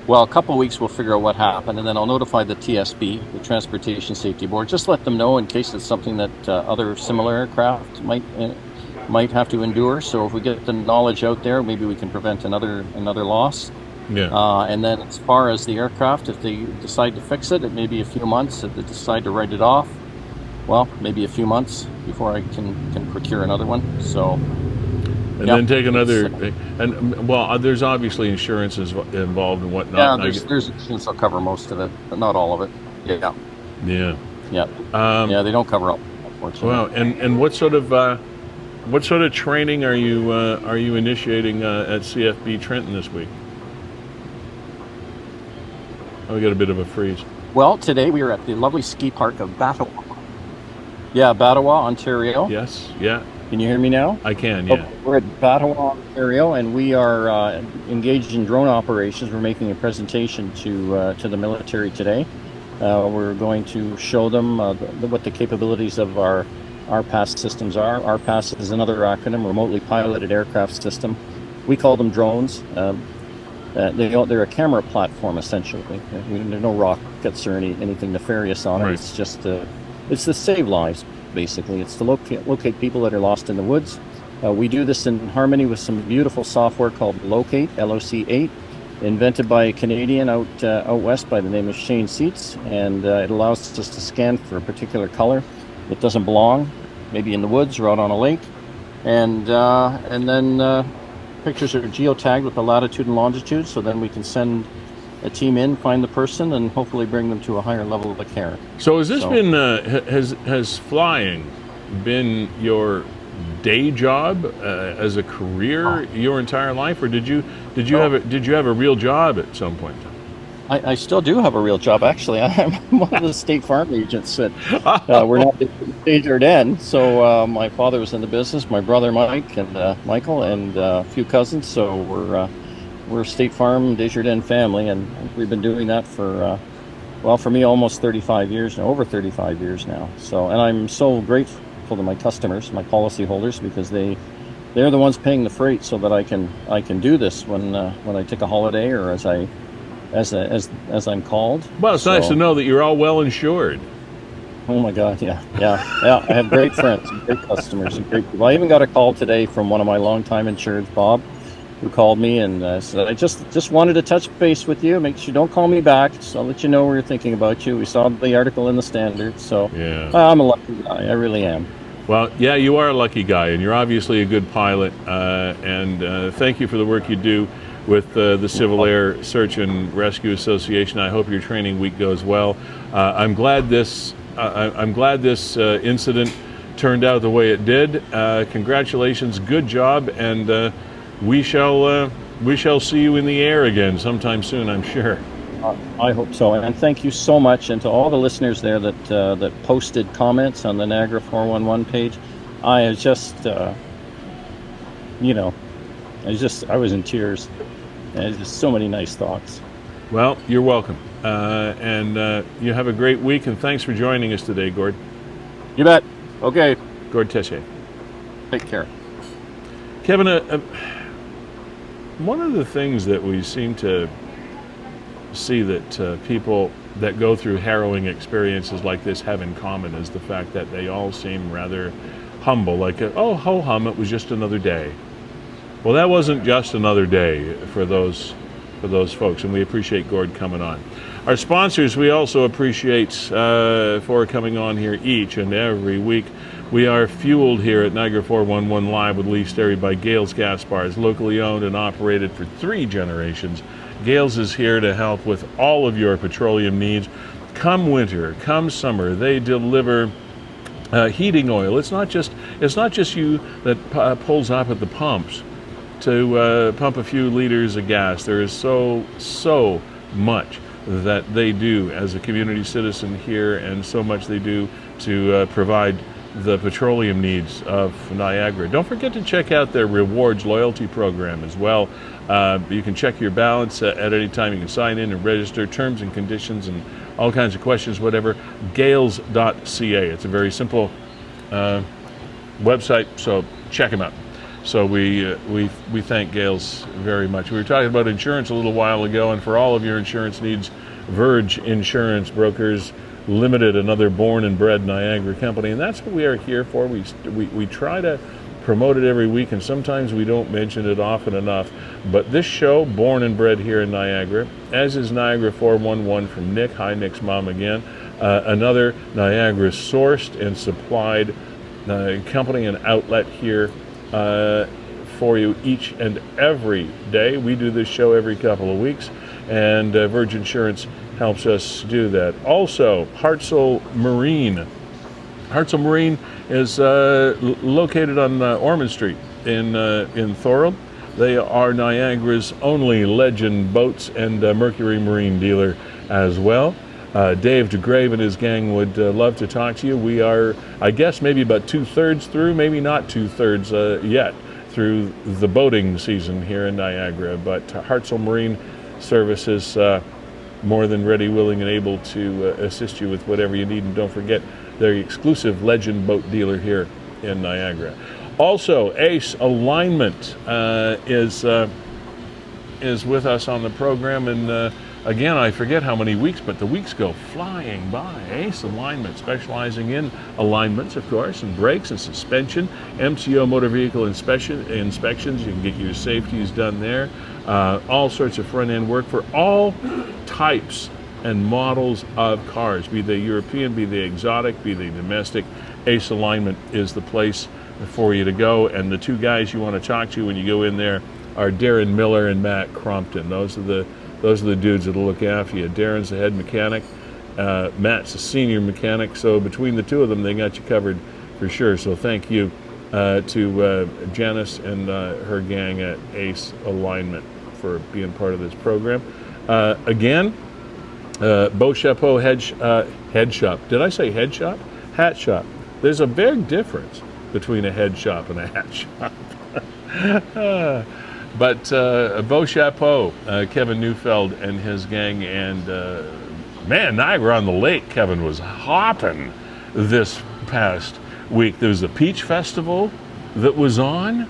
Well, a couple of weeks we'll figure out what happened, and then I'll notify the TSB, the Transportation Safety Board. Just let them know in case it's something that other similar aircraft might have to endure. So if we get the knowledge out there, maybe we can prevent another loss. Yeah. And then as far as the aircraft, if they decide to fix it, it may be a few months. If they decide to write it off, well, maybe a few months before I can procure another one. So. And then take another, there's obviously insurances involved and whatnot. Yeah, there's insurance that'll cover most of it, but not all of it. Yeah. Yeah. They don't cover all, unfortunately. Wow. And what sort of training are you initiating at CFB Trenton this week? Oh, we got a bit of a freeze. Well, today we are at the lovely ski park of Battawa. Yeah, Battawa, Ontario. Yes. Yeah. Can you hear me now? I can, yeah. We're at Ottawa, Ontario, and we are engaged in drone operations. We're making a presentation to the military today. We're going to show them what the capabilities of our RPAS systems are. RPAS is another acronym, Remotely Piloted Aircraft System. We call them drones. They're a camera platform, essentially. There's no rockets or anything nefarious on it. Right. It's just it's to save lives, basically. It's to locate people that are lost in the woods. We do this in harmony with some beautiful software called Locate, LOC8, invented by a Canadian out west by the name of Shane Seats, and it allows us to scan for a particular color that doesn't belong, maybe in the woods or out on a lake, and then pictures are geotagged with the latitude and longitude, so then we can send a team in, find the person, and hopefully bring them to a higher level of care. So has this been has flying been your day job as a career your entire life, or did you have a real job at some point? I still do have a real job, actually. I'm one of the state farm agents that we're not in Desjardins. So my father was in the business, my brother Mike and Michael, and a few cousins. So we're State Farm Desjardins family, and we've been doing that for for me almost 35 years now, over 35 years now. So, and I'm so grateful to my customers, my policy holders, because they're the ones paying the freight so that I can do this when I take a holiday or as I'm called. Well, it's nice to know that you're all well insured. Oh my God, yeah. I have great friends, and great customers, and great people. I even got a call today from one of my longtime insureds, Bob, who called me and said, "I just wanted to touch base with you. Make sure don't call me back. So I'll let you know we were thinking about you. We saw the article in the Standard." So yeah, I'm a lucky guy. I really am. Well, yeah, you are a lucky guy, and you're obviously a good pilot. And thank you for the work you do with the Civil Air Search and Rescue Association. I hope your training week goes well. I'm glad this incident turned out the way it did. Congratulations, good job, and we shall see you in the air again sometime soon, I'm sure. I hope so, and thank you so much, and to all the listeners there that posted comments on the Niagara 411 page. I just, I was in tears. And just so many nice thoughts. Well, you're welcome. And you have a great week, and thanks for joining us today, Gord. You bet. Okay. Gord Tessier. Take care. Kevin, one of the things that we seem to see that people that go through harrowing experiences like this have in common is the fact that they all seem rather humble, like, oh, ho-hum, it was just another day. Well, that wasn't just another day for those folks, and we appreciate Gord coming on. Our sponsors, we also appreciate for coming on here each and every week. We are fueled here at Niagara 411 Live with Lee Sterry by Gales Gas Bars, locally owned and operated for 3 generations. Gales is here to help with all of your petroleum needs. Come winter, come summer, they deliver heating oil. It's not just you that pulls up at the pumps to pump a few liters of gas. There is so much that they do as a community citizen here, and so much they do to provide the petroleum needs of Niagara. Don't forget to check out their rewards loyalty program as well. You can check your balance at any time. You can sign in and register, terms and conditions and all kinds of questions, whatever. Gales.ca. It's a very simple website, so check them out. So we thank Gales very much. We were talking about insurance a little while ago, and for all of your insurance needs, Verge Insurance Brokers Limited, another born and bred Niagara company, and that's what we are here for. We try to promote it every week, and sometimes we don't mention it often enough. But this show, born and bred here in Niagara, as is Niagara 411 from Nick. Hi, Nick's mom again. Another Niagara sourced and supplied company and outlet here for you each and every day. We do this show every couple of weeks, and Verge Insurance helps us do that. Also, Hartzell Marine. Hartzell Marine is located on Ormond Street in Feulled. They are Niagara's only Legend Boats and Mercury Marine dealer as well. Dave DeGrave and his gang would love to talk to you. We are, I guess, maybe about 2/3 through, maybe not 2/3 yet through the boating season here in Niagara. But Hartselle Marine Service is more than ready, willing, and able to assist you with whatever you need. And don't forget, they're the exclusive Legend boat dealer here in Niagara. Also, Ace Alignment is with us on the program, and again, I forget how many weeks, but the weeks go flying by. Ace Alignment, specializing in alignments, of course, and brakes and suspension, MCO motor vehicle inspections. You can get your safeties done there. All sorts of front-end work for all types and models of cars, be they European, be they exotic, be they domestic. Ace Alignment is the place for you to go, and the two guys you want to talk to when you go in there are Darren Miller and Matt Crompton. Those are the dudes that'll look after you. Darren's the head mechanic, Matt's a senior mechanic, so between the two of them, they got you covered for sure. So thank you to Janice and her gang at Ace Alignment for being part of this program. Again, Beau Chapeau head shop. Did I say head shop? Hat shop. There's a big difference between a head shop and a hat shop. But Beau Chapeau, Kevin Neufeld and his gang, and man, Niagara on the Lake, Kevin was hopping this past week. There was a Peach Festival that was on,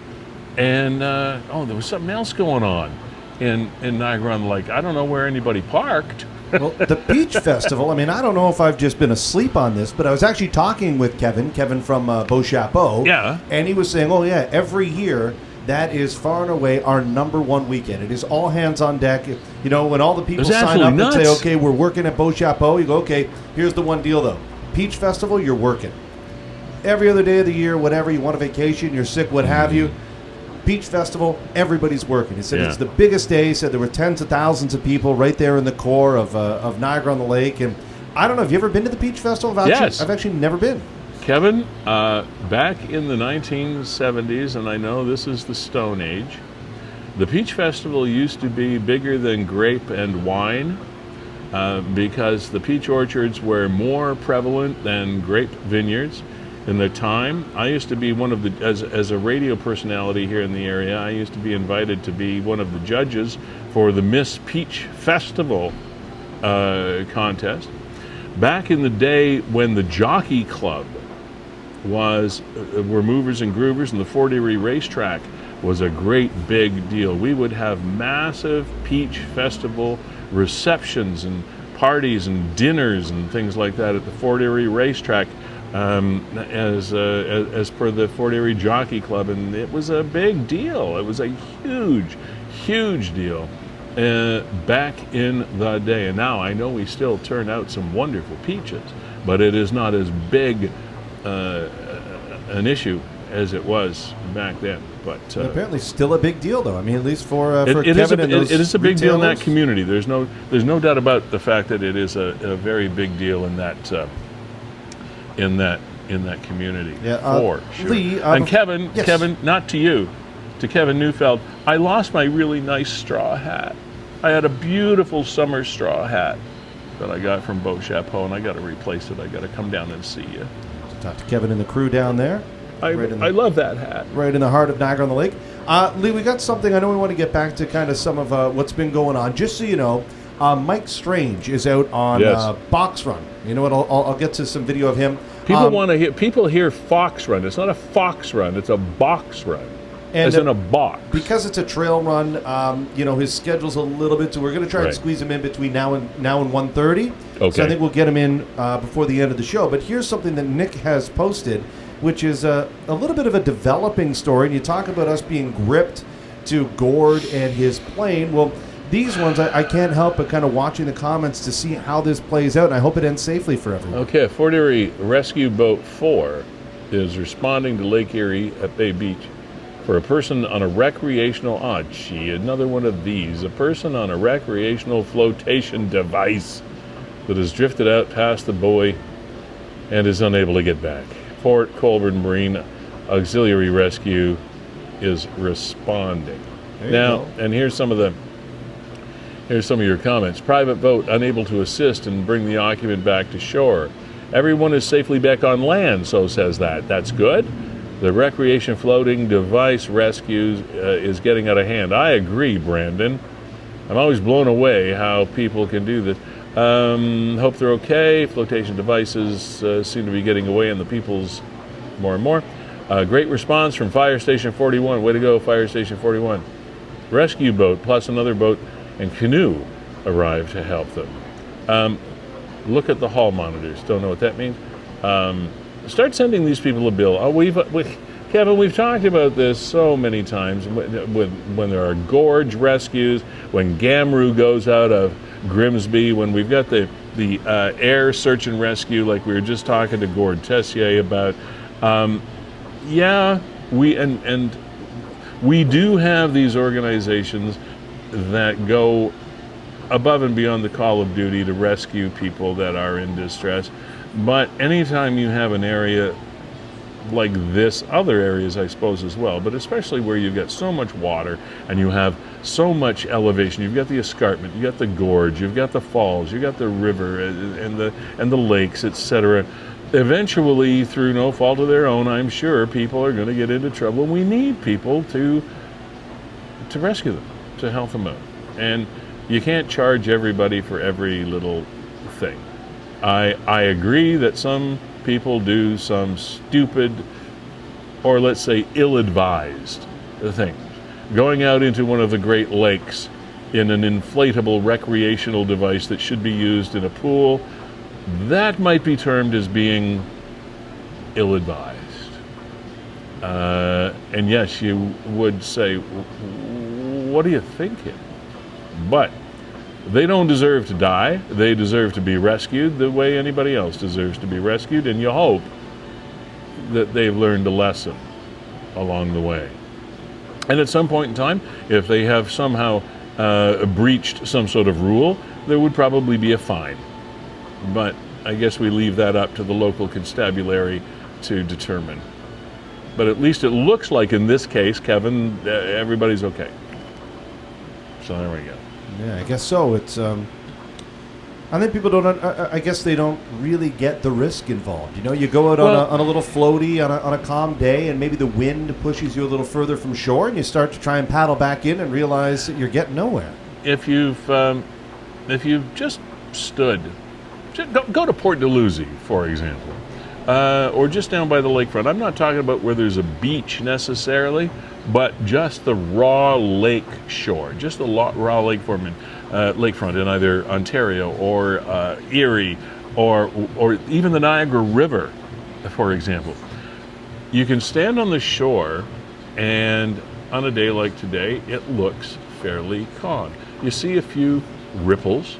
and there was something else going on in Niagara on the Lake. I don't know where anybody parked. Well, the Peach Festival, I mean, I don't know if I've just been asleep on this, but I was actually talking with Kevin from Beau Chapeau. Yeah. And he was saying, oh, yeah, every year, that is far and away our number one weekend. It is all hands on deck. You know, when all the people sign up and say, okay, we're working at Beau Chapeau, you go, okay, here's the one deal, though. Peach Festival, you're working. Every other day of the year, whatever, you want a vacation, you're sick, what have you. Beach Festival, everybody's working. He said it's the biggest day. He said there were tens of thousands of people right there in the core of Niagara on the Lake. And I don't know, have you ever been to the Beach Festival? Yes. I've actually never been. Kevin, back in the 1970s, and I know this is the Stone Age, the Peach Festival used to be bigger than grape and wine because the peach orchards were more prevalent than grape vineyards. In the time, I used to be one of the, as a radio personality here in the area, I used to be invited to be one of the judges for the Miss Peach Festival contest. Back in the day when the Jockey Club were movers and groovers, and the Fort Erie racetrack was a great big deal. We would have massive Peach Festival receptions and parties and dinners and things like that at the Fort Erie racetrack. As per the Fort Erie Jockey Club, and it was a big deal. It was a huge deal back in the day. And now I know we still turn out some wonderful peaches, but it is not as big an issue as it was back then. But apparently still a big deal, though. I mean, at least for Kevin and those it is a big deal in that community. There's no doubt about the fact that it is a very big deal in that community, for sure. Lee, and Kevin, yes. Kevin, not to you, to Kevin Neufeld, I lost my really nice straw hat. I had a beautiful summer straw hat that I got from Beau Chapeau, and I got to replace it. I got to come down and see you. Talk to Kevin and the crew down there. I love that hat. Right in the heart of Niagara on the Lake. Lee, we got something. I know we want to get back to kind of some of what's been going on. Just so you know, Mike Strange is out on Box Run. You know what? I'll get to some video of him. People want to hear. People hear Fox Run. It's not a Fox Run. It's a box run. And as in a box. Because it's a trail run, his schedule's a little bit. So we're going to try and squeeze him in between now and 1:30. Okay. So I think we'll get him in before the end of the show. But here's something that Nick has posted, which is a little bit of a developing story. And you talk about us being gripped to Gord and his plane. Well, these ones, I can't help but kind of watching the comments to see how this plays out, and I hope it ends safely for everyone. Okay, Fort Erie Rescue Boat 4 is responding to Lake Erie at Bay Beach for a person on a recreational, another one of these, a person on a recreational flotation device that has drifted out past the buoy and is unable to get back. Port Colborne Marine Auxiliary Rescue is responding. Now, and here's some of the Here's some of your comments. Private boat unable to assist and bring the occupant back to shore. Everyone is safely back on land, so says that. That's good. The recreation floating device rescue is getting out of hand. I agree, Brandon. I'm always blown away how people can do this. Hope they're okay. Flotation devices seem to be getting away in the people's more and more. Great response from Fire Station 41. Way to go, Fire Station 41. Rescue boat plus another boat and canoe arrived to help them. Look at the hall monitors. Don't know what that means. Start sending these people a bill. Kevin, we've talked about this so many times. When there are gorge rescues, when Gamru goes out of Grimsby, when we've got the air search and rescue, like we were just talking to Gord Tessier about. We do have these organizations that go above and beyond the call of duty to rescue people that are in distress. But anytime you have an area like this, other areas I suppose as well, but especially where you've got so much water and you have so much elevation, you've got the escarpment, you've got the gorge, you've got the falls, you've got the river and the lakes, etc. Eventually, through no fault of their own, I'm sure people are going to get into trouble. We need people to rescue them, to help them out. And you can't charge everybody for every little thing. I agree that some people do some stupid, or let's say ill-advised things. Going out into one of the Great Lakes in an inflatable recreational device that should be used in a pool, that might be termed as being ill-advised. And yes, you would say, what are you thinking? But they don't deserve to die. They deserve to be rescued the way anybody else deserves to be rescued, and you hope that they've learned a lesson along the way. And at some point in time, if they have somehow breached some sort of rule, there would probably be a fine. But I guess we leave that up to the local constabulary to determine. But at least it looks like in this case, Kevin, everybody's okay. So there we go. Yeah, I guess so. It's I think people don't. I guess they don't really get the risk involved. You know, you go out on a little floaty on a calm day, and maybe the wind pushes you a little further from shore, and you start to try and paddle back in, and realize that you're getting nowhere. If you've just stood, go to Port Dalhousie, for example, or just down by the lakefront. I'm not talking about where there's a beach necessarily, but just the raw lake shore, just the raw lakefront in either Ontario or Erie or even the Niagara River, for example. You can stand on the shore, and on a day like today, it looks fairly calm. You see a few ripples,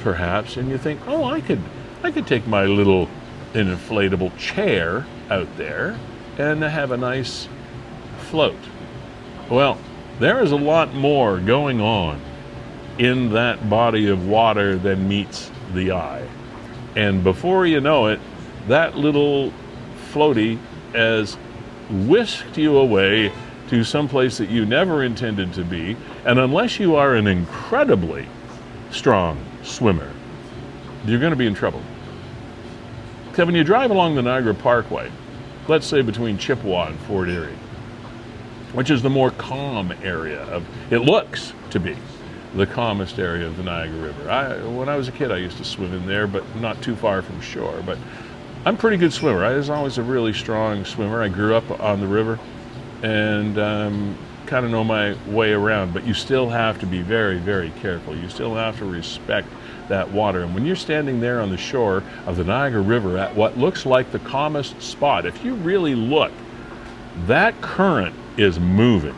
perhaps, and you think, oh, I could take my little inflatable chair out there and have a nice float. Well, there is a lot more going on in that body of water than meets the eye. And before you know it, that little floaty has whisked you away to someplace that you never intended to be. And unless you are an incredibly strong swimmer, you're going to be in trouble. Kevin, you drive along the Niagara Parkway, let's say between Chippewa and Fort Erie, which is the more calm area it looks to be the calmest area of the Niagara River. When I was a kid, I used to swim in there, but not too far from shore. But I'm a pretty good swimmer. I was always a really strong swimmer. I grew up on the river and kind of know my way around, but you still have to be very, very careful. You still have to respect that water. And when you're standing there on the shore of the Niagara River at what looks like the calmest spot, if you really look, that current is moving,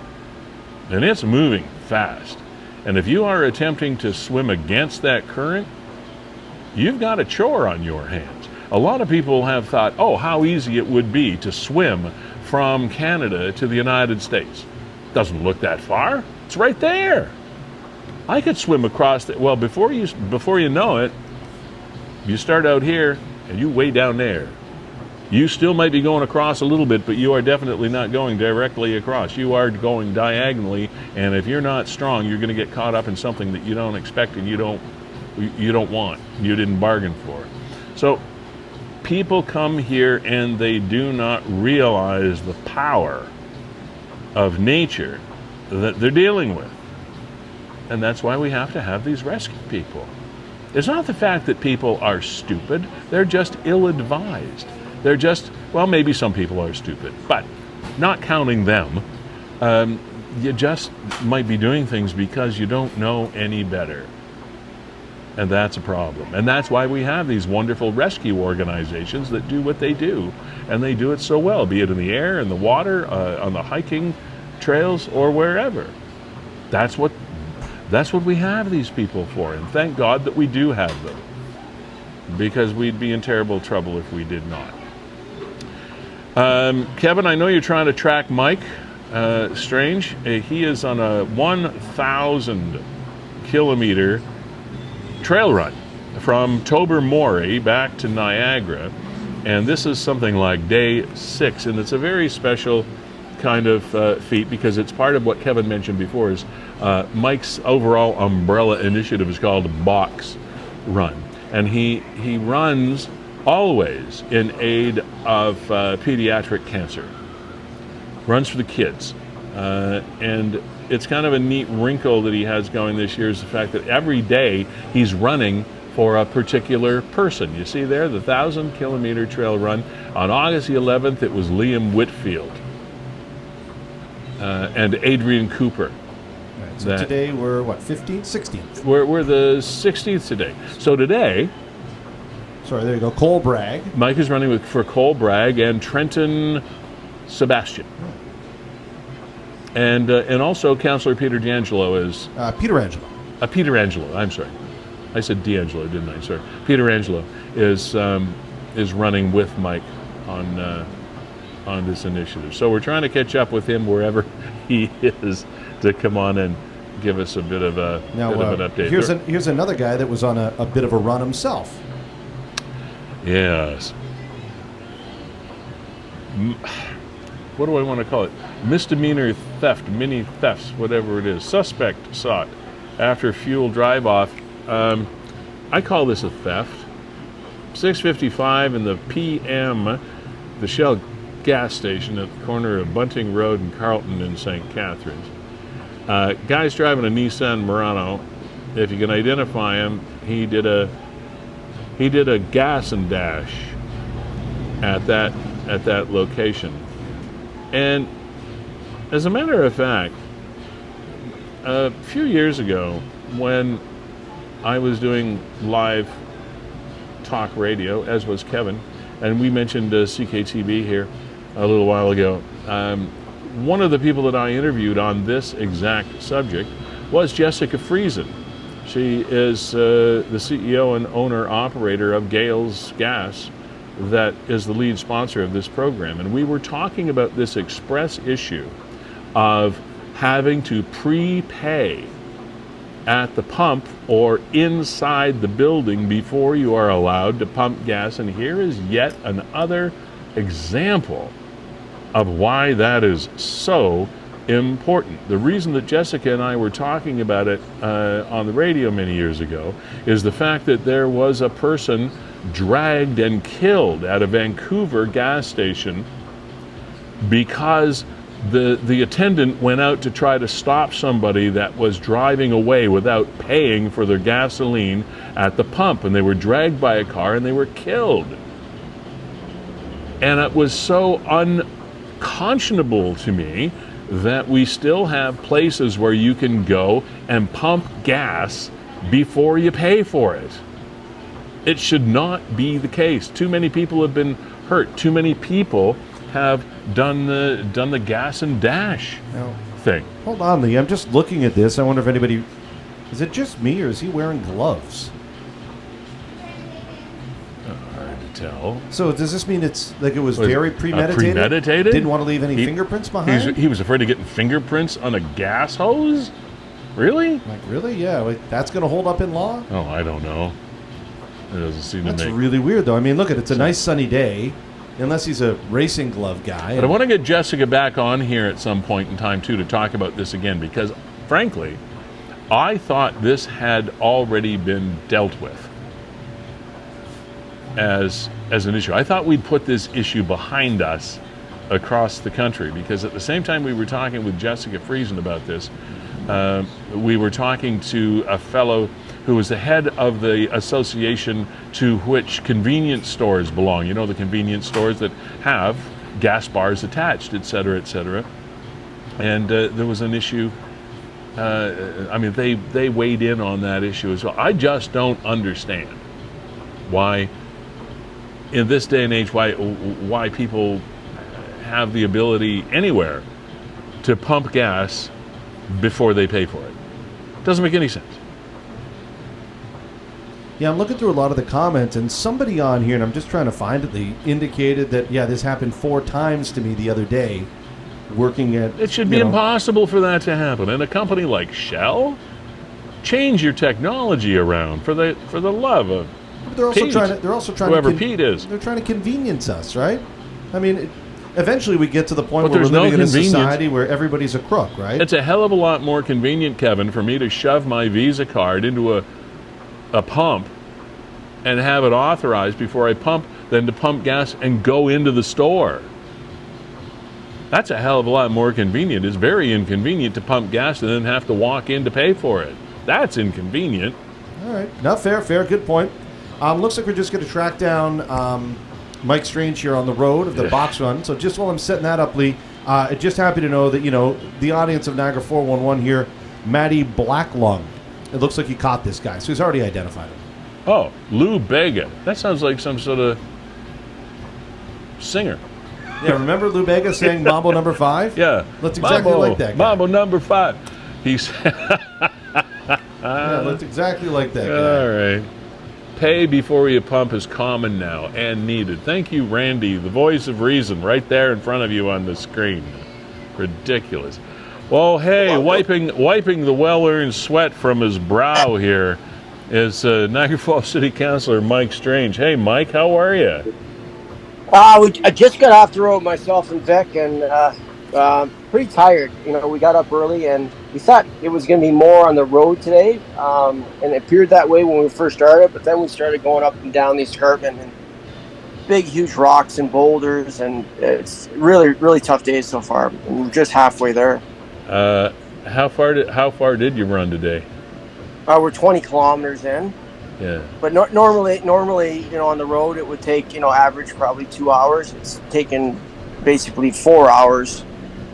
and it's moving fast. And if you are attempting to swim against that current, you've got a chore on your hands. A lot of people have thought, oh, how easy it would be to swim from Canada to the United States. Doesn't look that far. It's right there. I could swim across well, before you know it, you start out here and you way down there. You still might be going across a little bit, but you are definitely not going directly across. You are going diagonally, and if you're not strong, you're going to get caught up in something that you don't expect and you don't want. You didn't bargain for. So people come here and they do not realize the power of nature that they're dealing with. And that's why we have to have these rescue people. It's not the fact that people are stupid, they're just ill-advised. They're just, well, maybe some people are stupid, but not counting them, you just might be doing things because you don't know any better. And that's a problem. And that's why we have these wonderful rescue organizations that do what they do. And they do it so well, be it in the air, in the water, on the hiking trails, or wherever. That's what we have these people for. And thank God that we do have them, because we'd be in terrible trouble if we did not. Kevin, I know you're trying to track Mike Strange. He is on a 1,000 kilometer trail run from Tobermory back to Niagara, and this is something like day 6, and it's a very special kind of feat, because it's part of what Kevin mentioned before. Is Mike's overall umbrella initiative is called Box Run, and he runs always in aid of pediatric cancer. Runs for the kids, and it's kind of a neat wrinkle that he has going this year is the fact that every day he's running for a particular person. You see there, the 1,000 kilometer trail run. On August the 11th, it was Liam Whitfield and Adrian Cooper. Right, so today we're, 15th, 16th? We're the 16th today. So today... Sorry, there you go, Cole Bragg. Mike is running for Cole Bragg and Trenton Sebastian. And also Councillor Peter D'Angelo is... Peter Angelo. Peter Angelo, I'm sorry. I said D'Angelo, didn't I? Sorry. Peter Angelo is running with Mike on this initiative. So we're trying to catch up with him wherever he is to come on and give us a bit of an update. Here's another guy that was on a bit of a run himself. Yes. What do I want to call it? Misdemeanor theft, mini thefts, whatever it is. Suspect sought after fuel drive-off. I call this a theft. 6:55 in the PM, the Shell gas station at the corner of Bunting Road and Carlton in St. Catharines. Guy's driving a Nissan Murano. If you can identify him, he did a gas and dash at that location. And as a matter of fact, a few years ago, when I was doing live talk radio, as was Kevin, and we mentioned CKTB here a little while ago, one of the people that I interviewed on this exact subject was Jessica Friesen. She is the CEO and owner-operator of Gales Gas, that is the lead sponsor of this program. And we were talking about this express issue of having to prepay at the pump or inside the building before you are allowed to pump gas. And here is yet another example of why that is so important. The reason that Jessica and I were talking about it on the radio many years ago is the fact that there was a person dragged and killed at a Vancouver gas station because the attendant went out to try to stop somebody that was driving away without paying for their gasoline at the pump, and they were dragged by a car and they were killed. And it was so unconscionable to me that we still have places where you can go and pump gas before you pay for it. It should not be the case. Too many people have been hurt. Too many people have done the gas and dash thing. Hold on, Lee. I'm just looking at this. I wonder if anybody... Is it just me, or is he wearing gloves? Hard to tell. So does this mean it's like it was very premeditated? Premeditated? Didn't want to leave any fingerprints behind? He was afraid of getting fingerprints on a gas hose? Really? Like, really? Yeah. Like, that's going to hold up in law? Oh, I don't know. It doesn't seem to make... That's really weird, though. I mean, look at it. It's a nice sunny day. unless he's a racing glove guy. But I want to get Jessica back on here at some point in time, too, to talk about this again, because, frankly, I thought this had already been dealt with as an issue. I thought we'd put this issue behind us across the country, because at the same time we were talking with Jessica Friesen about this, we were talking to a fellow who was the head of the association to which convenience stores belong. You know, the convenience stores that have gas bars attached, et cetera, and there was an issue. I mean, they weighed in on that issue as well. I just don't understand why, in this day and age, why people have the ability anywhere to pump gas before they pay for it. Doesn't make any sense. Yeah, I'm looking through a lot of the comments, and somebody on here, and I'm just trying to find it, they indicated that, yeah, this happened 4 times to me the other day, working at... It should be impossible for that to happen. And a company like Shell, change your technology around for the love of they're also Pete. They're also trying Whoever to... Pete is. They're trying to convenience us, right? I mean... Eventually, we get to the point But where we're there's no living in a convenience. society where everybody's a crook, right? It's a hell of a lot more convenient, Kevin, for me to shove my Visa card into a pump and have it authorized before I pump than to pump gas and go into the store. That's a hell of a lot more convenient. It's very inconvenient to pump gas and then have to walk in to pay for it. That's inconvenient. All right. No, fair. Good point. Looks like we're just going to track down Mike Strange here on the road of the box run. So just while I'm setting that up, Lee, just happy to know that, you know, the audience of Niagara 411 here, Matty Blacklung, it looks like he caught this guy. So he's already identified him. Oh, Lou Bega. That sounds like some sort of singer. Yeah, remember Lou Bega saying Mambo number 5? Yeah. Looks exactly like that guy. Mambo number 5. He's... Yeah, looks exactly like that guy. All right. Pay before you pump is common now and needed. Thank you, Randy, the voice of reason, right there in front of you on the screen. Ridiculous. Well, hey, wiping the well-earned sweat from his brow here is Niagara Falls City Councillor Mike Strange. Hey, Mike, how are you? I just got off the road, myself and Vic, and pretty tired. You know, we got up early, and we thought it was going to be more on the road today, and it appeared that way when we first started, but then we started going up and down the escarpment, and big, huge rocks and boulders, and it's really, really tough days so far. And we're just halfway there. How far did you run today? We're 20 kilometers in. Yeah. But normally, you know, on the road, it would take, you know, average probably 2 hours. It's taken basically 4 hours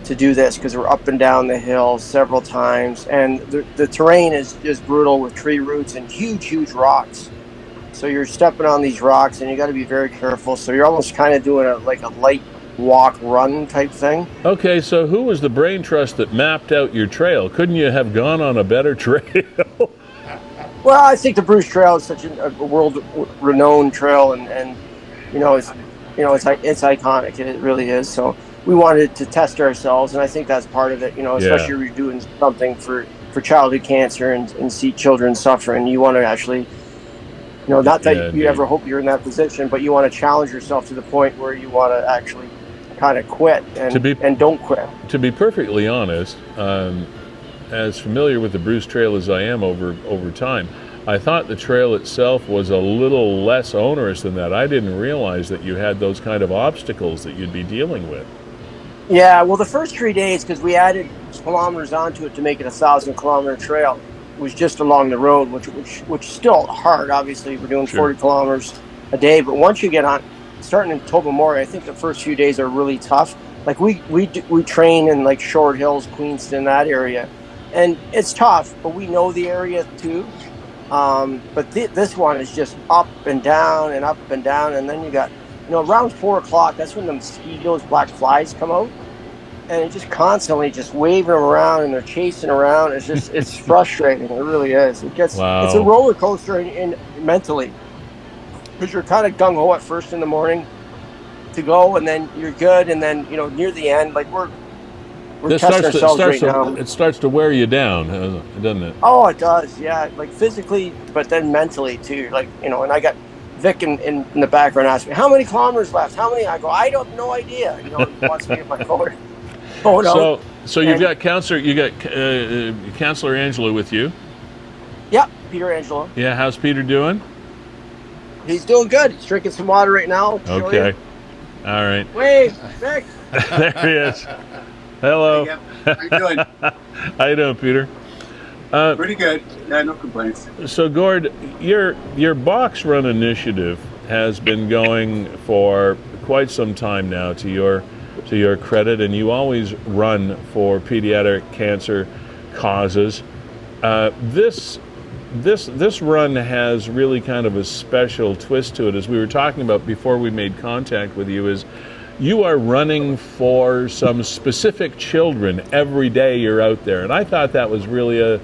to do this because we're up and down the hill several times, and the terrain is just brutal with tree roots and huge rocks. So you're stepping on these rocks, and you got to be very careful. So you're almost kind of doing a light walk run type thing. Okay, so who was the brain trust that mapped out your trail? Couldn't you have gone on a better trail? Well, I think the Bruce Trail is such a world-renowned trail, and it's iconic. It really is. So we wanted to test ourselves, and I think that's part of it. You know, especially if you're doing something for childhood cancer and see children suffering. You want to actually, you know, not that you ever hope you're in that position, but you want to challenge yourself to the point where you want to actually kind of quit and don't quit. To be perfectly honest, as familiar with the Bruce Trail as I am over time, I thought the trail itself was a little less onerous than that. I didn't realize that you had those kind of obstacles that you'd be dealing with. Yeah, well, the first 3 days, because we added kilometers onto it to make it a 1,000-kilometer trail, was just along the road, which is still hard. Obviously, we're doing 40 kilometers a day, but once you get on, starting in Tobermory, I think the first few days are really tough. Like we train in like Short Hills, Queenston, that area, and it's tough, but we know the area too. But this one is just up and down, and then you got, you know, around 4 o'clock, that's when the mosquitoes, black flies come out, and it's just constantly just waving them around, and they're chasing around. It's just, it's frustrating. It really is. It's a roller coaster in mentally, because you're kind of gung ho at first in the morning to go, and then you're good, and then, you know, near the end, like we're testing ourselves right now. It starts to wear you down, doesn't it? Oh, it does, yeah. Like physically, but then mentally too. Like, you know, and I got Vic in the background asked me, how many kilometers left? How many? I go, I don't have no idea. You know, he wants me to get my phone out. So you've got Councillor Angela with you. Yeah, Peter Angelo. Yeah, how's Peter doing? He's doing good. He's drinking some water right now. Okay. All right. Wave, Vic. There he is. Hello. Hey, how you doing? How you doing, Peter? Pretty good. Yeah, no complaints. So, Gord, your box run initiative has been going for quite some time now, to your credit, and you always run for pediatric cancer causes. This run has really kind of a special twist to it. As we were talking about before we made contact with you, is you are running for some specific children every day you're out there, and I thought that was really a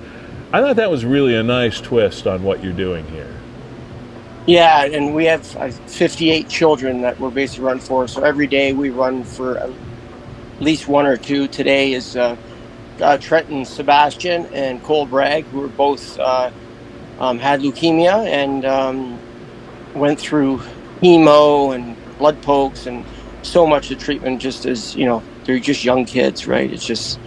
nice twist on what you're doing here. Yeah, and we have 58 children that we're basically run for. So every day we run for at least one or two. Today is Trenton Sebastian and Cole Bragg, who are both had leukemia and went through chemo and blood pokes and so much of treatment. Just as they're just young kids, right? It's just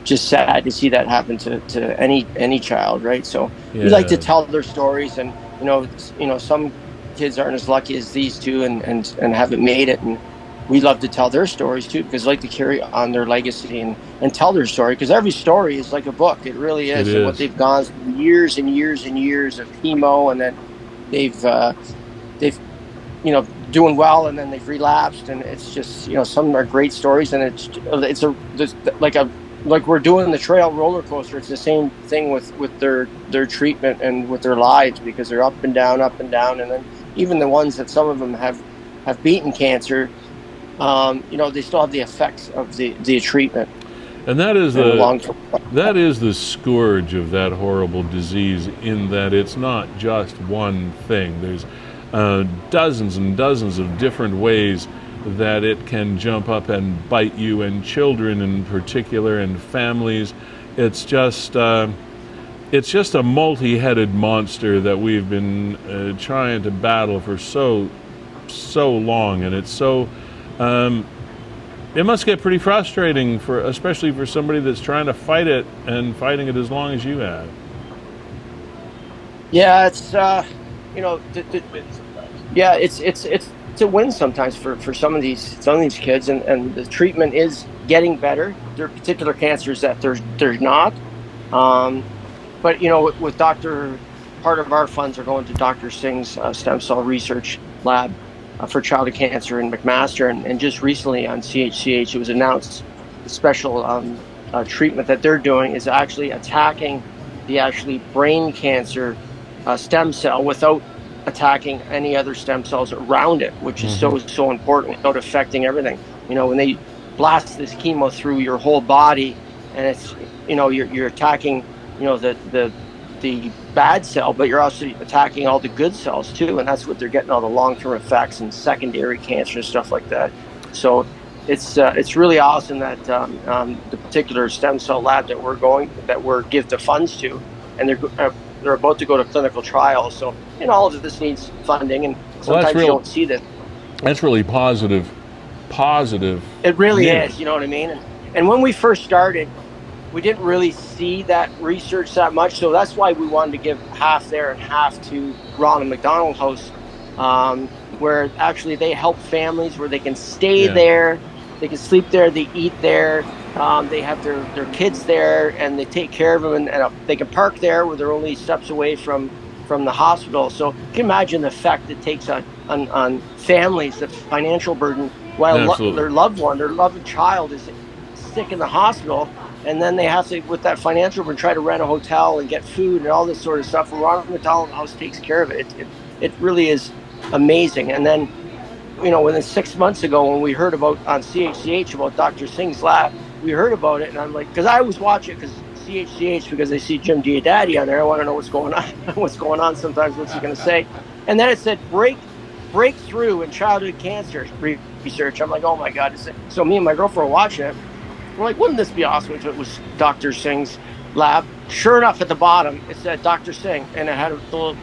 sad to see that happen to any child, right? So we like to tell their stories, and some kids aren't as lucky as these two and haven't made it, and we love to tell their stories too, because we like to carry on their legacy and tell their story, because every story is like a book. It really is. And what they've gone through, years and years and years of chemo, and then they've doing well, and then they've relapsed, and it's just some are great stories, and it's like we're doing the trail roller coaster. It's the same thing with their treatment and with their lives, because they're up and down, and then even the ones that some of them have beaten cancer, they still have the effects of the treatment. And that is the scourge of that horrible disease, in that it's not just one thing. There's dozens and dozens of different ways that it can jump up and bite you, and children in particular, and families. It's just a multi-headed monster that we've been trying to battle for so long, and it's so it must get pretty frustrating, especially for somebody that's trying to fight it and fighting it as long as you have. Yeah, it's it's a win sometimes for some of these kids, and the treatment is getting better. There are particular cancers that there's not, but with part of our funds are going to Dr. Singh's stem cell research lab for childhood cancer in McMaster, and just recently on CHCH it was announced the special treatment that they're doing is actually attacking the brain cancer stem cell without attacking any other stem cells around it, which is so important, without affecting everything. When they blast this chemo through your whole body, and it's you're attacking the bad cell, but you're also attacking all the good cells too, and that's what they're getting, all the long-term effects and secondary cancer and stuff like that. So it's really awesome that the particular stem cell lab that we're give the funds to, and they're about to go to clinical trials. So all of this needs funding, and sometimes you don't see that. That's really positive. It really is. You know what I mean? And when we first started, we didn't really see that research that much, so that's why we wanted to give half there and half to Ronald McDonald House, where actually they help families where they can stay there, they can sleep there, they eat there, they have their kids there, and they take care of them, and they can park there where they're only steps away from the hospital. So you can imagine the effect it takes on families, the financial burden, while their loved child is sick in the hospital, and then they have to, with that financial burden, try to rent a hotel and get food and all this sort of stuff. Well, Ronald McDonald House takes care of it. It really is amazing. And then, within 6 months ago, when we heard about on CHCH about Dr. Singh's lab, we heard about it, and I'm like, because I always watch it, because CHCH, because I see Jim Diodati on there, I want to know what's going on sometimes, what's he going to say. And then it said breakthrough in childhood cancer research. I'm like, oh my God. So me and my girlfriend were watching it. We're like, wouldn't this be awesome if it was Dr. Singh's lab? Sure enough, at the bottom, it said Dr. Singh, and it had a little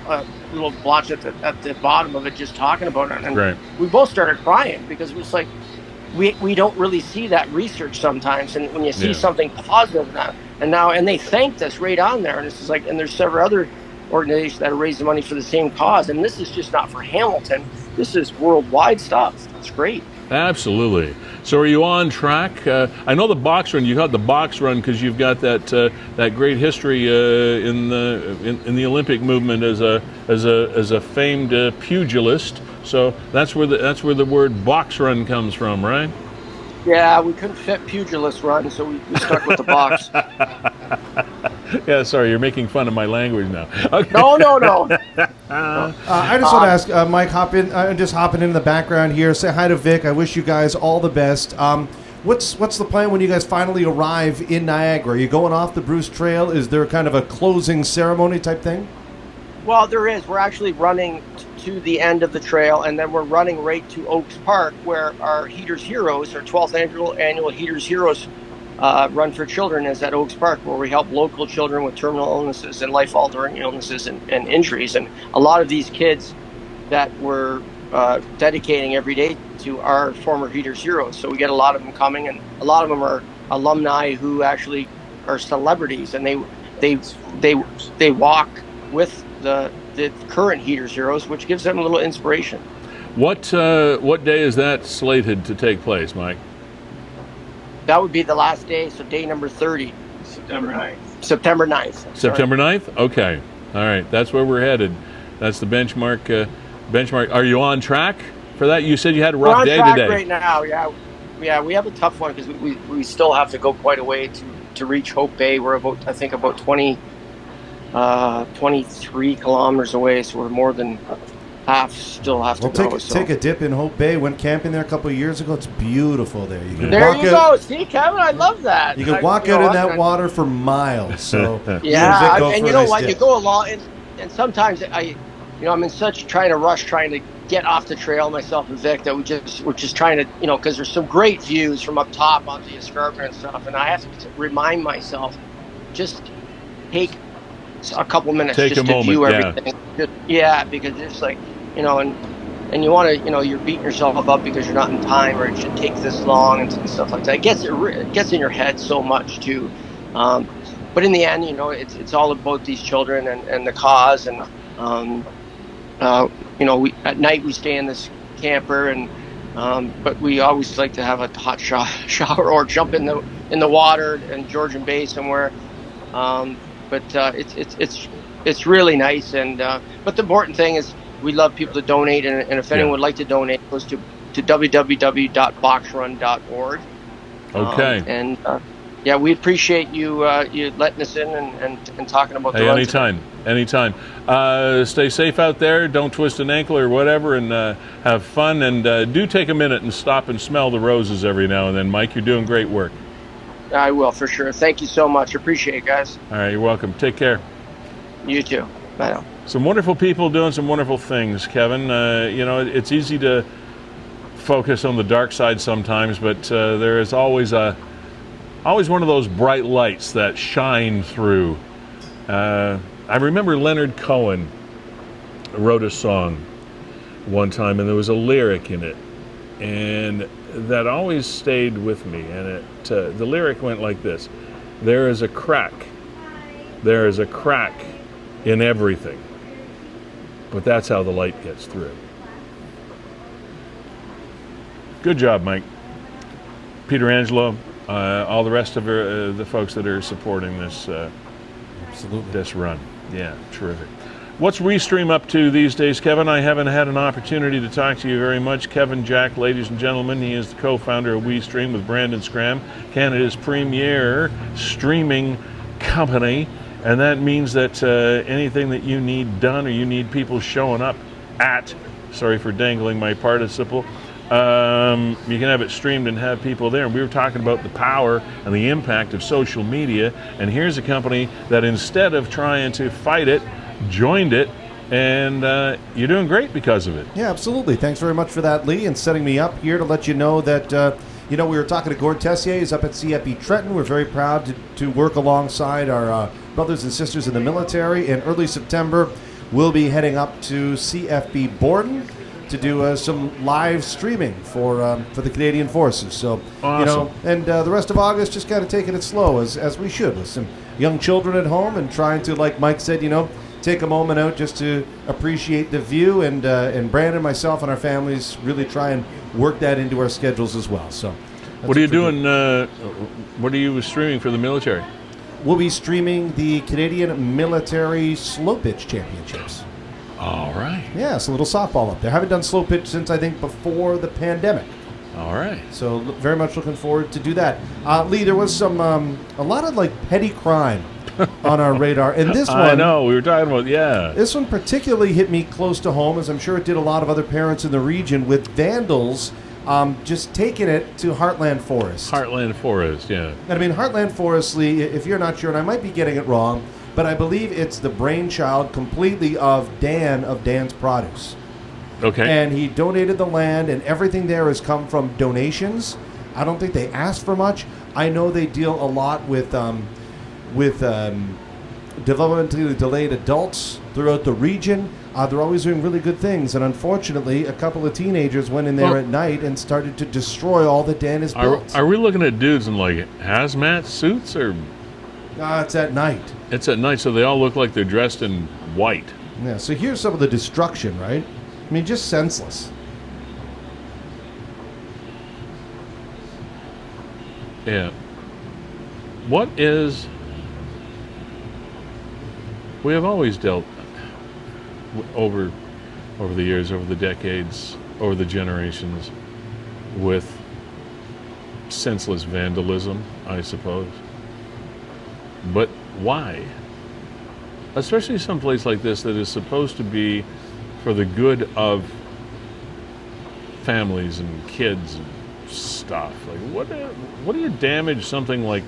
little blotch at the bottom of it, just talking about it. And Right. we both started crying because it was like, we don't really see that research sometimes. And when you see something positive now, and they thanked us right on there. And it's just like, and there's several other organizations that are raising money for the same cause. And this is just not for Hamilton. This is worldwide stuff. It's great. Absolutely. So are you on track? I know the box run. You got the box run because you've got that great history in the Olympic movement as a famed pugilist. So that's where the word box run comes from, right? Yeah, we couldn't fit pugilist run, so we stuck with the box. Yeah, sorry, you're making fun of my language now. Okay. No. I just want to ask, Mike, just hopping in the background here. Say hi to Vic. I wish you guys all the best. What's the plan when you guys finally arrive in Niagara? Are you going off the Bruce Trail? Is there kind of a closing ceremony type thing? Well, there is. We're actually running to the end of the trail, and then we're running right to Oaks Park, where our Heaters Heroes, our 12th annual Heaters Heroes Run for Children is at Oaks Park, where we help local children with terminal illnesses and life-altering illnesses and injuries. And a lot of these kids that we're dedicating every day to are former Heaters Heroes. So we get a lot of them coming, and a lot of them are alumni who actually are celebrities, and they walk with the current Heaters Heroes, which gives them a little inspiration. What day is that slated to take place, Mike? That would be the last day, so day number 30. September 9th. September 9th. September 9th? Okay. All right. That's where we're headed. That's the benchmark. Are you on track for that? You said you had a rough day today. We're on track right now, yeah. We have a tough one because we still have to go quite a way to reach Hope Bay. We're about 23 kilometers away, so we're more than still have to go. Take a dip in Hope Bay. Went camping there a couple of years ago. It's beautiful there. You can there you go. See, Kevin, I love that. You can walk out in that water for miles. So yeah, and you know what? You go along, and sometimes I'm in such trying to get off the trail myself and Vic that we're just trying to, because there's some great views from up top onto the escarpment and stuff, and I have to remind myself, just take a couple minutes to view everything. Because it's like, and you want to, you're beating yourself up because you're not in time, or it should take this long and stuff like that. It gets in your head so much too. But in the end, it's all about these children and the cause. And at night we stay in this camper, and but we always like to have a hot shower or jump in the water in Georgian Bay somewhere. But it's really nice, and but the important thing is we love people to donate, and if anyone would like to donate, it goes to www.boxrun.org. Okay. We appreciate you letting us in and talking about the run. Anytime. Stay safe out there. Don't twist an ankle or whatever, and have fun. And do take a minute and stop and smell the roses every now and then, Mike. You're doing great work. I will, for sure. Thank you so much. Appreciate it, guys. All right, you're welcome. Take care. You too. Bye now. Some wonderful people doing some wonderful things, Kevin. It's easy to focus on the dark side sometimes, but there is always one of those bright lights that shine through. I remember Leonard Cohen wrote a song one time, and there was a lyric in it, and that always stayed with me. And the lyric went like this: "There is a crack in everything, but that's how the light gets through." Good job, Mike. Peter Angelo, all the rest of the folks that are supporting this this run. Yeah, terrific. What's WeeStreem up to these days, Kevin? I haven't had an opportunity to talk to you very much. Kevin Jack, ladies and gentlemen, he is the co-founder of WeeStreem with Brandon Scram, Canada's premier streaming company. And that means that anything that you need done, or you need people showing up at, sorry for dangling my participle, you can have it streamed and have people there. And we were talking about the power and the impact of social media. And here's a company that, instead of trying to fight it, joined it, and you're doing great because of it. Yeah, absolutely. Thanks very much for that, Lee, and setting me up here to let you know that, we were talking to Gord Tessier. He's up at CFE Trenton. We're very proud to work alongside our brothers and sisters in the military. In early September, we'll be heading up to CFB Borden to do some live streaming for the Canadian Forces. So, Awesome. and the rest of August, just kind of taking it slow as we should, with some young children at home and trying to, like Mike said, take a moment out just to appreciate the view, and Brandon, myself, and our families really try and work that into our schedules as well. So, What are you doing? What are you streaming for the military? We'll be streaming the Canadian Military Slow Pitch Championships. All right. Yeah, it's a little softball up there. Haven't done slow pitch since, I think, before the pandemic. All right. So very much looking forward to do that. Lee, there was some a lot of petty crime on our radar, and this one, I know, we were talking about, this one particularly hit me close to home, as I'm sure it did a lot of other parents in the region, with vandals just taking it to Heartland Forest. Heartland Forest, yeah. And I mean, Heartland Forest, Lee, if you're not sure, and I might be getting it wrong, but I believe it's the brainchild completely of Dan of Dan's Produce. Okay. And he donated the land, and everything there has come from donations. I don't think they asked for much. I know they deal a lot with developmentally delayed adults throughout the region. They're always doing really good things, and unfortunately, a couple of teenagers went in there at night and started to destroy all that Dan has built. Are we looking at dudes in hazmat suits, or? It's at night. It's at night, so they all look like they're dressed in white. Yeah, so here's some of the destruction, right? I mean, just senseless. Yeah. What is... We have always dealt over the years, over the decades, over the generations, with senseless vandalism, I suppose. But why? Especially someplace like this that is supposed to be for the good of families and kids and stuff. What do you damage something like?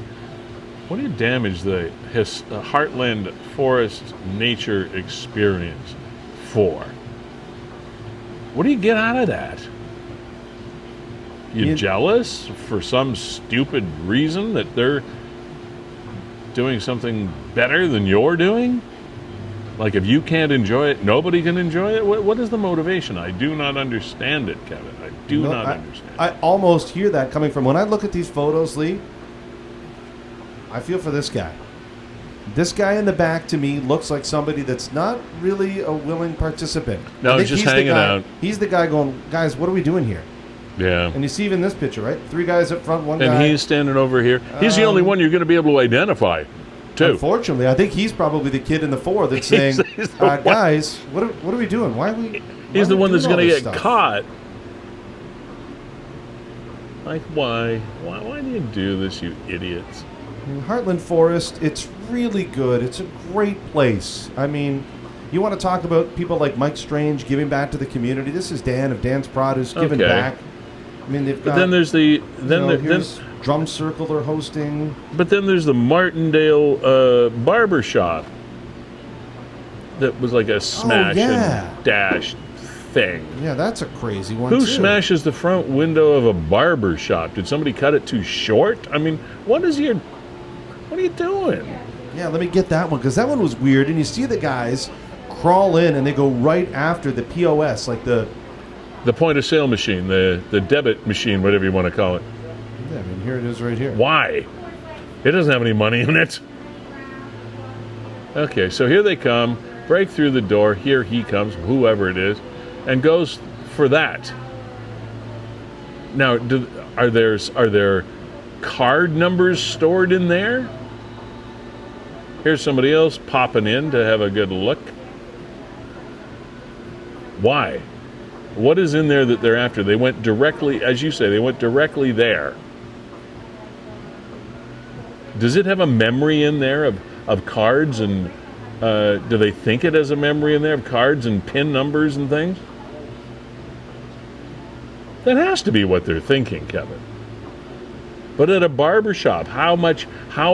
What do you damage the Heartland Forest nature experience for? What do you get out of that? You jealous for some stupid reason that they're doing something better than you're doing? Like, if you can't enjoy it, nobody can enjoy it? What is the motivation? I do not understand it, Kevin. I do not understand. I almost hear that coming from, when I look at these photos, Lee, I feel for this guy. This guy in the back, to me, looks like somebody that's not really a willing participant. No, he's just hanging out. He's the guy going, guys, what are we doing here? Yeah. And you see even this picture, right? 3 guys up front, one guy. And he's standing over here. He's the only one you're going to be able to identify, too. Unfortunately, I think he's probably the kid in the 4 that's saying, guys, what are we doing? Why are we... He's the one that's going to get caught. Like, why? Why do you do this, you idiots? Heartland Forest, it's really good. It's a great place. I mean, you want to talk about people like Mike Strange giving back to the community. This is Dan of Dan's Produce giving back. I mean, they've got... But then there's the... here's Drum Circle they're hosting. But then there's the Martindale barber shop. That was like a smash and dash thing. Yeah, that's a crazy one, Who smashes the front window of a barber shop? Did somebody cut it too short? I mean, what are you doing? Yeah, let me get that one, because that one was weird. And you see the guys crawl in and they go right after the POS, like the point of sale machine, the debit machine, whatever you want to call it. Yeah, I mean, here it is right here. Why? It doesn't have any money in it. Okay, so here they come, break through the door. Here he comes, whoever it is, and goes for that. Now, are there card numbers stored in there? Here's somebody else popping in to have a good look. Why? What is in there that they're after? They went directly, as you say, they went directly there. Does it have a memory in there of cards, and do they think it has a memory in there of cards and PIN numbers and things? That has to be what they're thinking, Kevin. But at a barber shop, how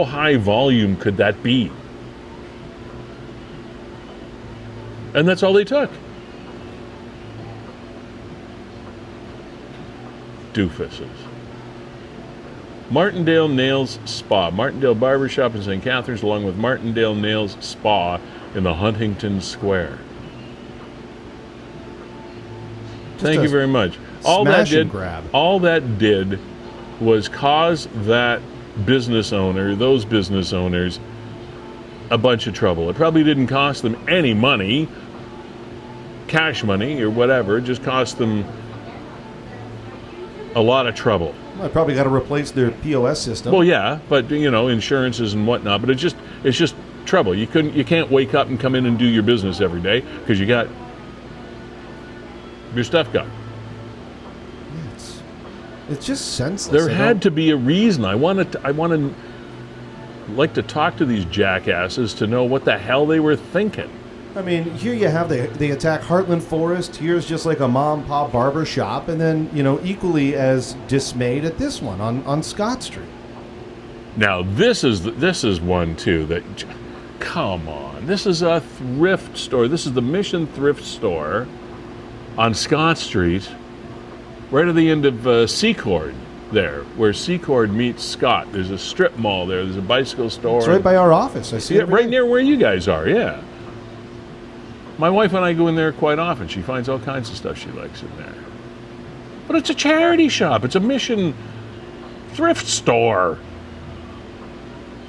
high volume could that be? And that's all they took. Doofuses. Martindale Nails Spa. Martindale Barbershop in St. Catharines, along with Martindale Nails Spa in the Huntington Square. Thank a you very much. All that smash and did, grab. all that did was cause that business owner, those business owners, a bunch of trouble. It probably didn't cost them any money, cash money or whatever. It just cost them a lot of trouble. Well, I probably got to replace their POS system. Well, yeah, but insurances and whatnot. But it's just trouble. You can't wake up and come in and do your business every day because you got your stuff gone. It's just senseless. There had to be a reason. I want to like to talk to these jackasses to know what the hell they were thinking. I mean, here you have they attack Heartland Forest. Here's just like a mom and pop barber shop, and then equally as dismayed at this one on Scott Street. Now this is one too that, come on, this is a thrift store. This is the Mission Thrift Store on Scott Street, right at the end of Secord there, where Secord meets Scott. There's a strip mall there. There's a bicycle store. It's right by our office. I see it. Right near where you guys are. Yeah. My wife and I go in there quite often. She finds all kinds of stuff she likes in there. But it's a charity shop. It's a Mission Thrift Store.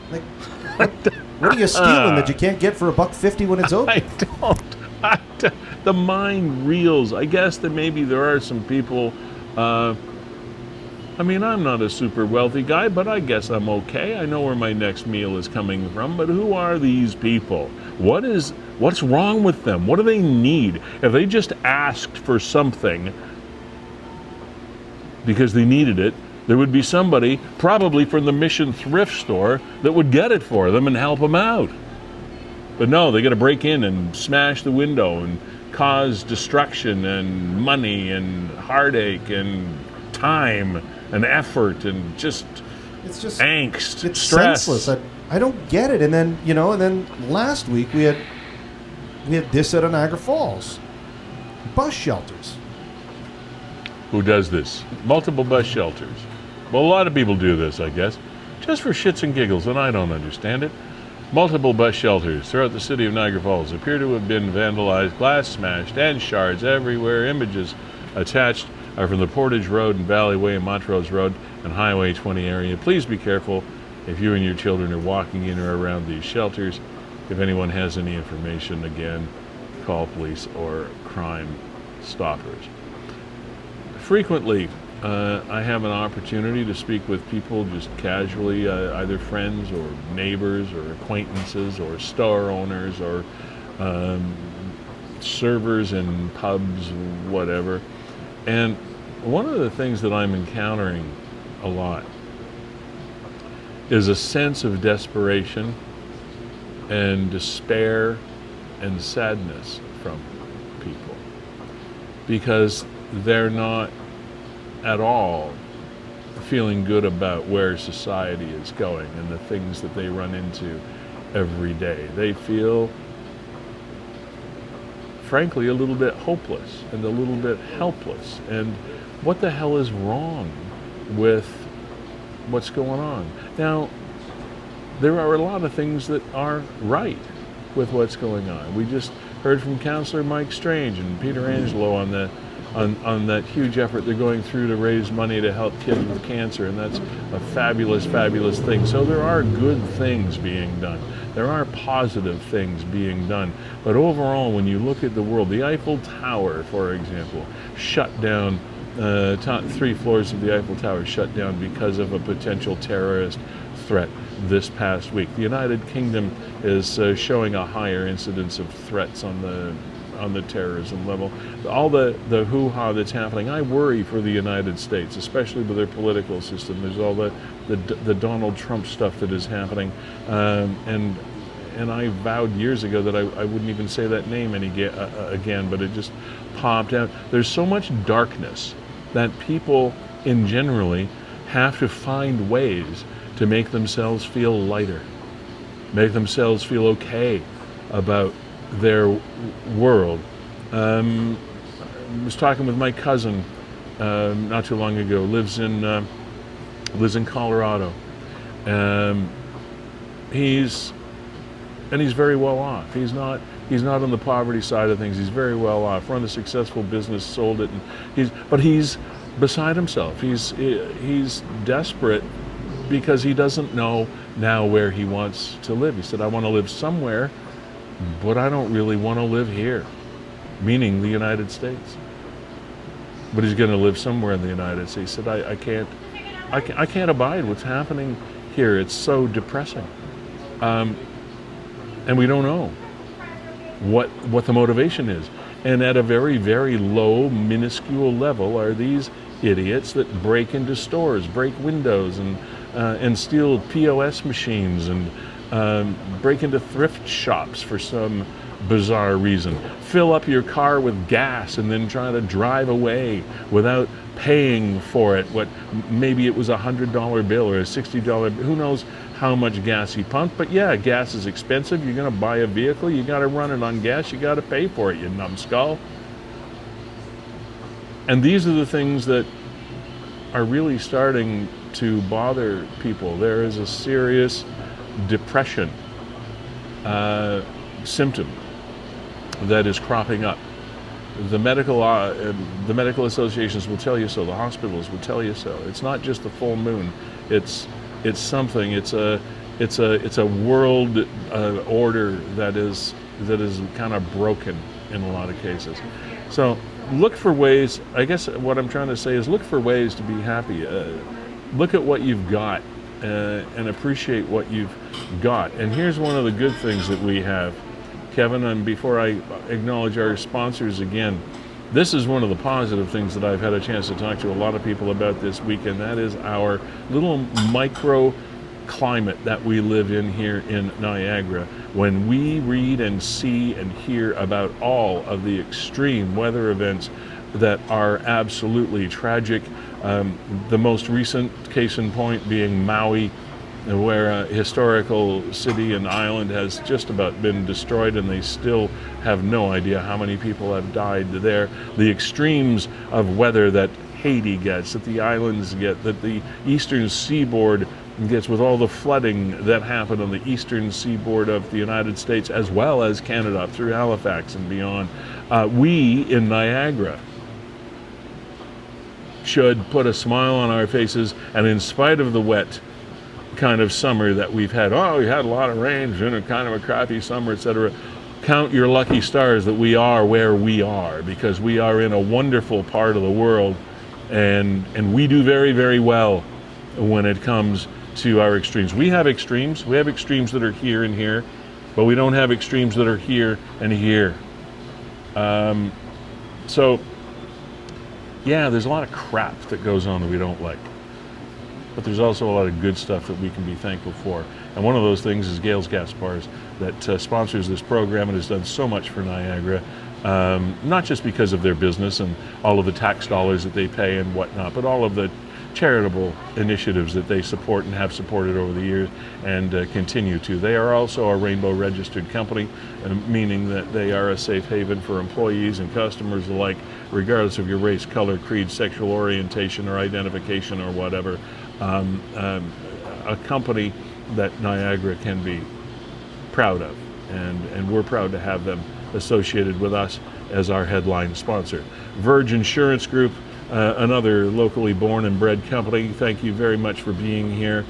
Like, what are you stealing that you can't get for $1.50 when it's open? I don't. The mind reels. I guess that maybe there are some people. I mean, I'm not a super wealthy guy, but I guess I'm okay. I know where my next meal is coming from. But who are these people? What's wrong with them? What do they need? If they just asked for something because they needed it, there would be somebody, probably from the Mission Thrift Store, that would get it for them and help them out. But no, they got to break in and smash the window and cause destruction and money and heartache and time and effort and just angst, it's stress. Senseless. I don't get it. And then last week we had this at Niagara Falls, bus shelters. Who does this? Multiple bus shelters. Well, a lot of people do this, I guess, just for shits and giggles, and I don't understand it. Multiple bus shelters throughout the city of Niagara Falls appear to have been vandalized, glass smashed, and shards everywhere. Images attached are from the Portage Road and Valleyway and Montrose Road and Highway 20 area. Please be careful if you and your children are walking in or around these shelters. If anyone has any information, again, call police or Crime Stoppers. Frequently, I have an opportunity to speak with people just casually, either friends or neighbors or acquaintances or store owners or servers in pubs, whatever. And one of the things that I'm encountering a lot is a sense of desperation and despair and sadness from people because they're not at all feeling good about where society is going and the things that they run into every day. They feel, frankly, a little bit hopeless and a little bit helpless. And what the hell is wrong with what's going on? Now, there are a lot of things that are right with what's going on. We just heard from Councillor Mike Strange and Peter Angelo on that huge effort they're going through to raise money to help kids with cancer, and that's a fabulous, fabulous thing. So there are good things being done. There are positive things being done. But overall, when you look at the world, the Eiffel Tower, for example, shut down, 3 floors of the Eiffel Tower shut down because of a potential terrorist threat this past week. The United Kingdom is showing a higher incidence of threats on the terrorism level. All the hoo-ha that's happening, I worry for the United States, especially with their political system. There's all the Donald Trump stuff that is happening, and I vowed years ago that I wouldn't even say that name again, but it just popped out. There's so much darkness that people in generally have to find ways to make themselves feel lighter, make themselves feel okay about their world. I was talking with my cousin not too long ago. Lives in Colorado. He's very well off. He's not He's not on the poverty side of things. He's very well off, run a successful business, sold it, and he's beside himself. He's desperate because he doesn't know now where he wants to live. He said, I want to live somewhere, but I don't really want to live here, meaning the United States. But he's going to live somewhere in the United States. He said, I can't abide what's happening here. It's so depressing. And we don't know what the motivation is. And at a very, very low, minuscule level are these idiots that break into stores, break windows, and steal POS machines, and break into thrift shops for some bizarre reason. Fill up your car with gas and then try to drive away without paying for it. Maybe it was $100 bill or a $60, who knows how much gas he pumped. But yeah, gas is expensive. You're going to buy a vehicle, you got to run it on gas, you got to pay for it, you numbskull. And these are the things that are really starting to bother people. There is a serious depression symptom that is cropping up. The medical associations will tell you so. The hospitals will tell you so. It's not just the full moon. It's something. It's a world order that is kind of broken in a lot of cases. So look for ways. I guess what I'm trying to say is look for ways to be happy. Look at what you've got and appreciate what you've got. And here's one of the good things that we have, Kevin, and before I acknowledge our sponsors again, this is one of the positive things that I've had a chance to talk to a lot of people about this week, and that is our little micro climate that we live in here in Niagara. When we read and see and hear about all of the extreme weather events that are absolutely tragic, the most recent case in point being Maui, where a historical city and island has just about been destroyed, and they still have no idea how many people have died there. The extremes of weather that Haiti gets, that the islands get, that the eastern seaboard gets, with all the flooding that happened on the eastern seaboard of the United States as well as Canada through Halifax and beyond. We in Niagara should put a smile on our faces, and in spite of the wet kind of summer that we've had, we had a lot of rain and kind of a crappy summer, etc. Count your lucky stars that we are where we are, because we are in a wonderful part of the world, and we do very, very well when it comes to our extremes. We have extremes that are here and here, but we don't have extremes that are here and here. So yeah, there's a lot of crap that goes on that we don't like, but there's also a lot of good stuff that we can be thankful for. And one of those things is Gales Gas Bars, that sponsors this program and has done so much for Niagara, not just because of their business and all of the tax dollars that they pay and whatnot, but all of the charitable initiatives that they support and have supported over the years and continue to. They are also a Rainbow registered company, meaning that they are a safe haven for employees and customers alike, regardless of your race, color, creed, sexual orientation, or identification, or whatever. A company that Niagara can be proud of, and we're proud to have them associated with us as our headline sponsor. Verge Insurance Group, another locally born and bred company. Thank you very much for being here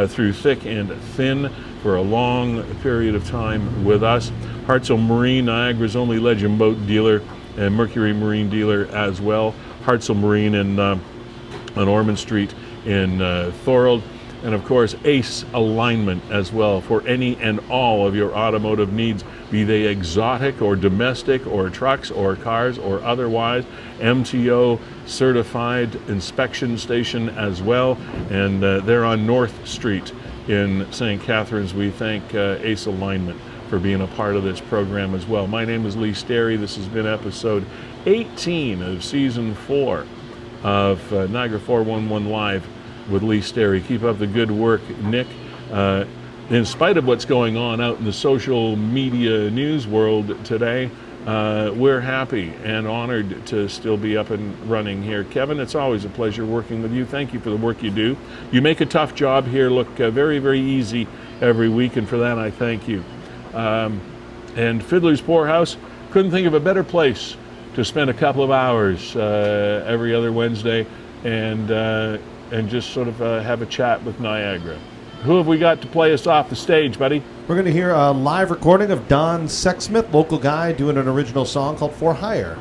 through thick and thin for a long period of time with us. Hartzell Marine, Niagara's only legend boat dealer and Mercury Marine dealer as well. Hartzell Marine on Ormond Street in Feulled. And of course, Ace Alignment as well for any and all of your automotive needs, be they exotic or domestic or trucks or cars or otherwise. MTO certified inspection station as well. And they're on North Street in St. Catharines. We thank Ace Alignment for being a part of this program as well. My name is Lee Sterry. This has been episode 18 of season 4 of Niagara 411 Live with Lee Sterry. Keep up the good work, Nick. In spite of what's going on out in the social media news world today, we're happy and honored to still be up and running here. Kevin, it's always a pleasure working with you. Thank you for the work you do. You make a tough job here look very, very easy every week, and for that I thank you. And Fiddler's Poorhouse, couldn't think of a better place to spend a couple of hours every other Wednesday and just sort of have a chat with Niagara. Who have we got to play us off the stage, buddy? We're going to hear a live recording of Don Sexsmith, local guy, doing an original song called For Hire.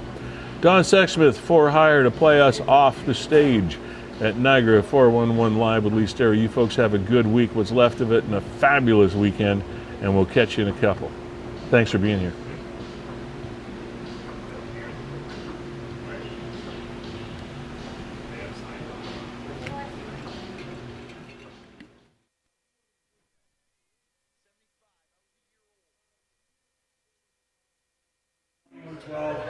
Don Sexsmith, For Hire, to play us off the stage at Niagara 411 Live with Lee Sterry. You folks have a good week, what's left of it, and a fabulous weekend, and we'll catch you in a couple. Thanks for being here.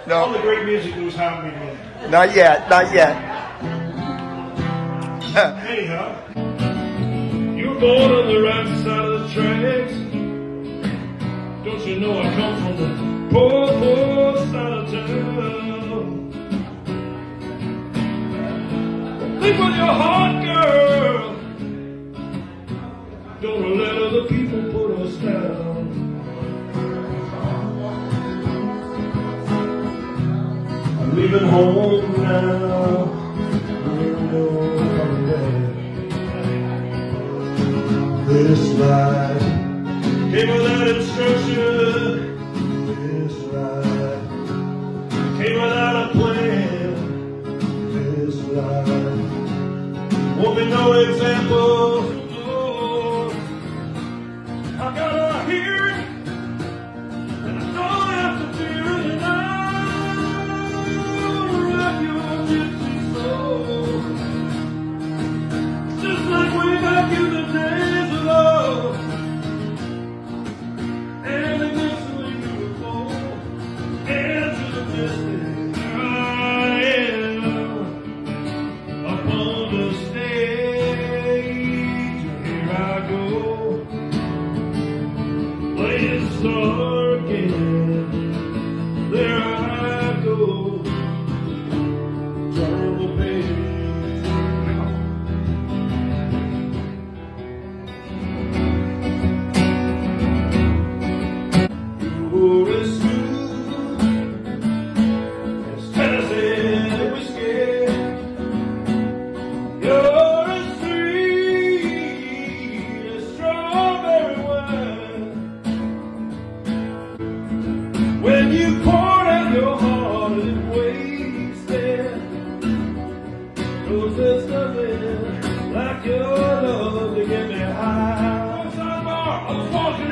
No. All the great music was happening then. Not yet, not yet. Anyhow, you were born on the right side of the tracks. Don't you know I come from the poor, poor side of town? Think with your heart, girl. Don't let other people put us down. I'm leaving home now. No coming back. This life came without instruction. This life came without a plan. This life won't be no example. Lord, I gotta hear it, and I don't have to fear it, and I'll rock your gypsy soul, just like way back in the days of love. And it gets so beautiful, and to the distance I am upon the stage. Here I go, playing star again. There I go, turn the page. You were as smooth as Tennessee whiskey. You're as sweet as strawberry wine. When you poured out your heart and wasted, 'cause there's nothing like your love to get me high. I was walking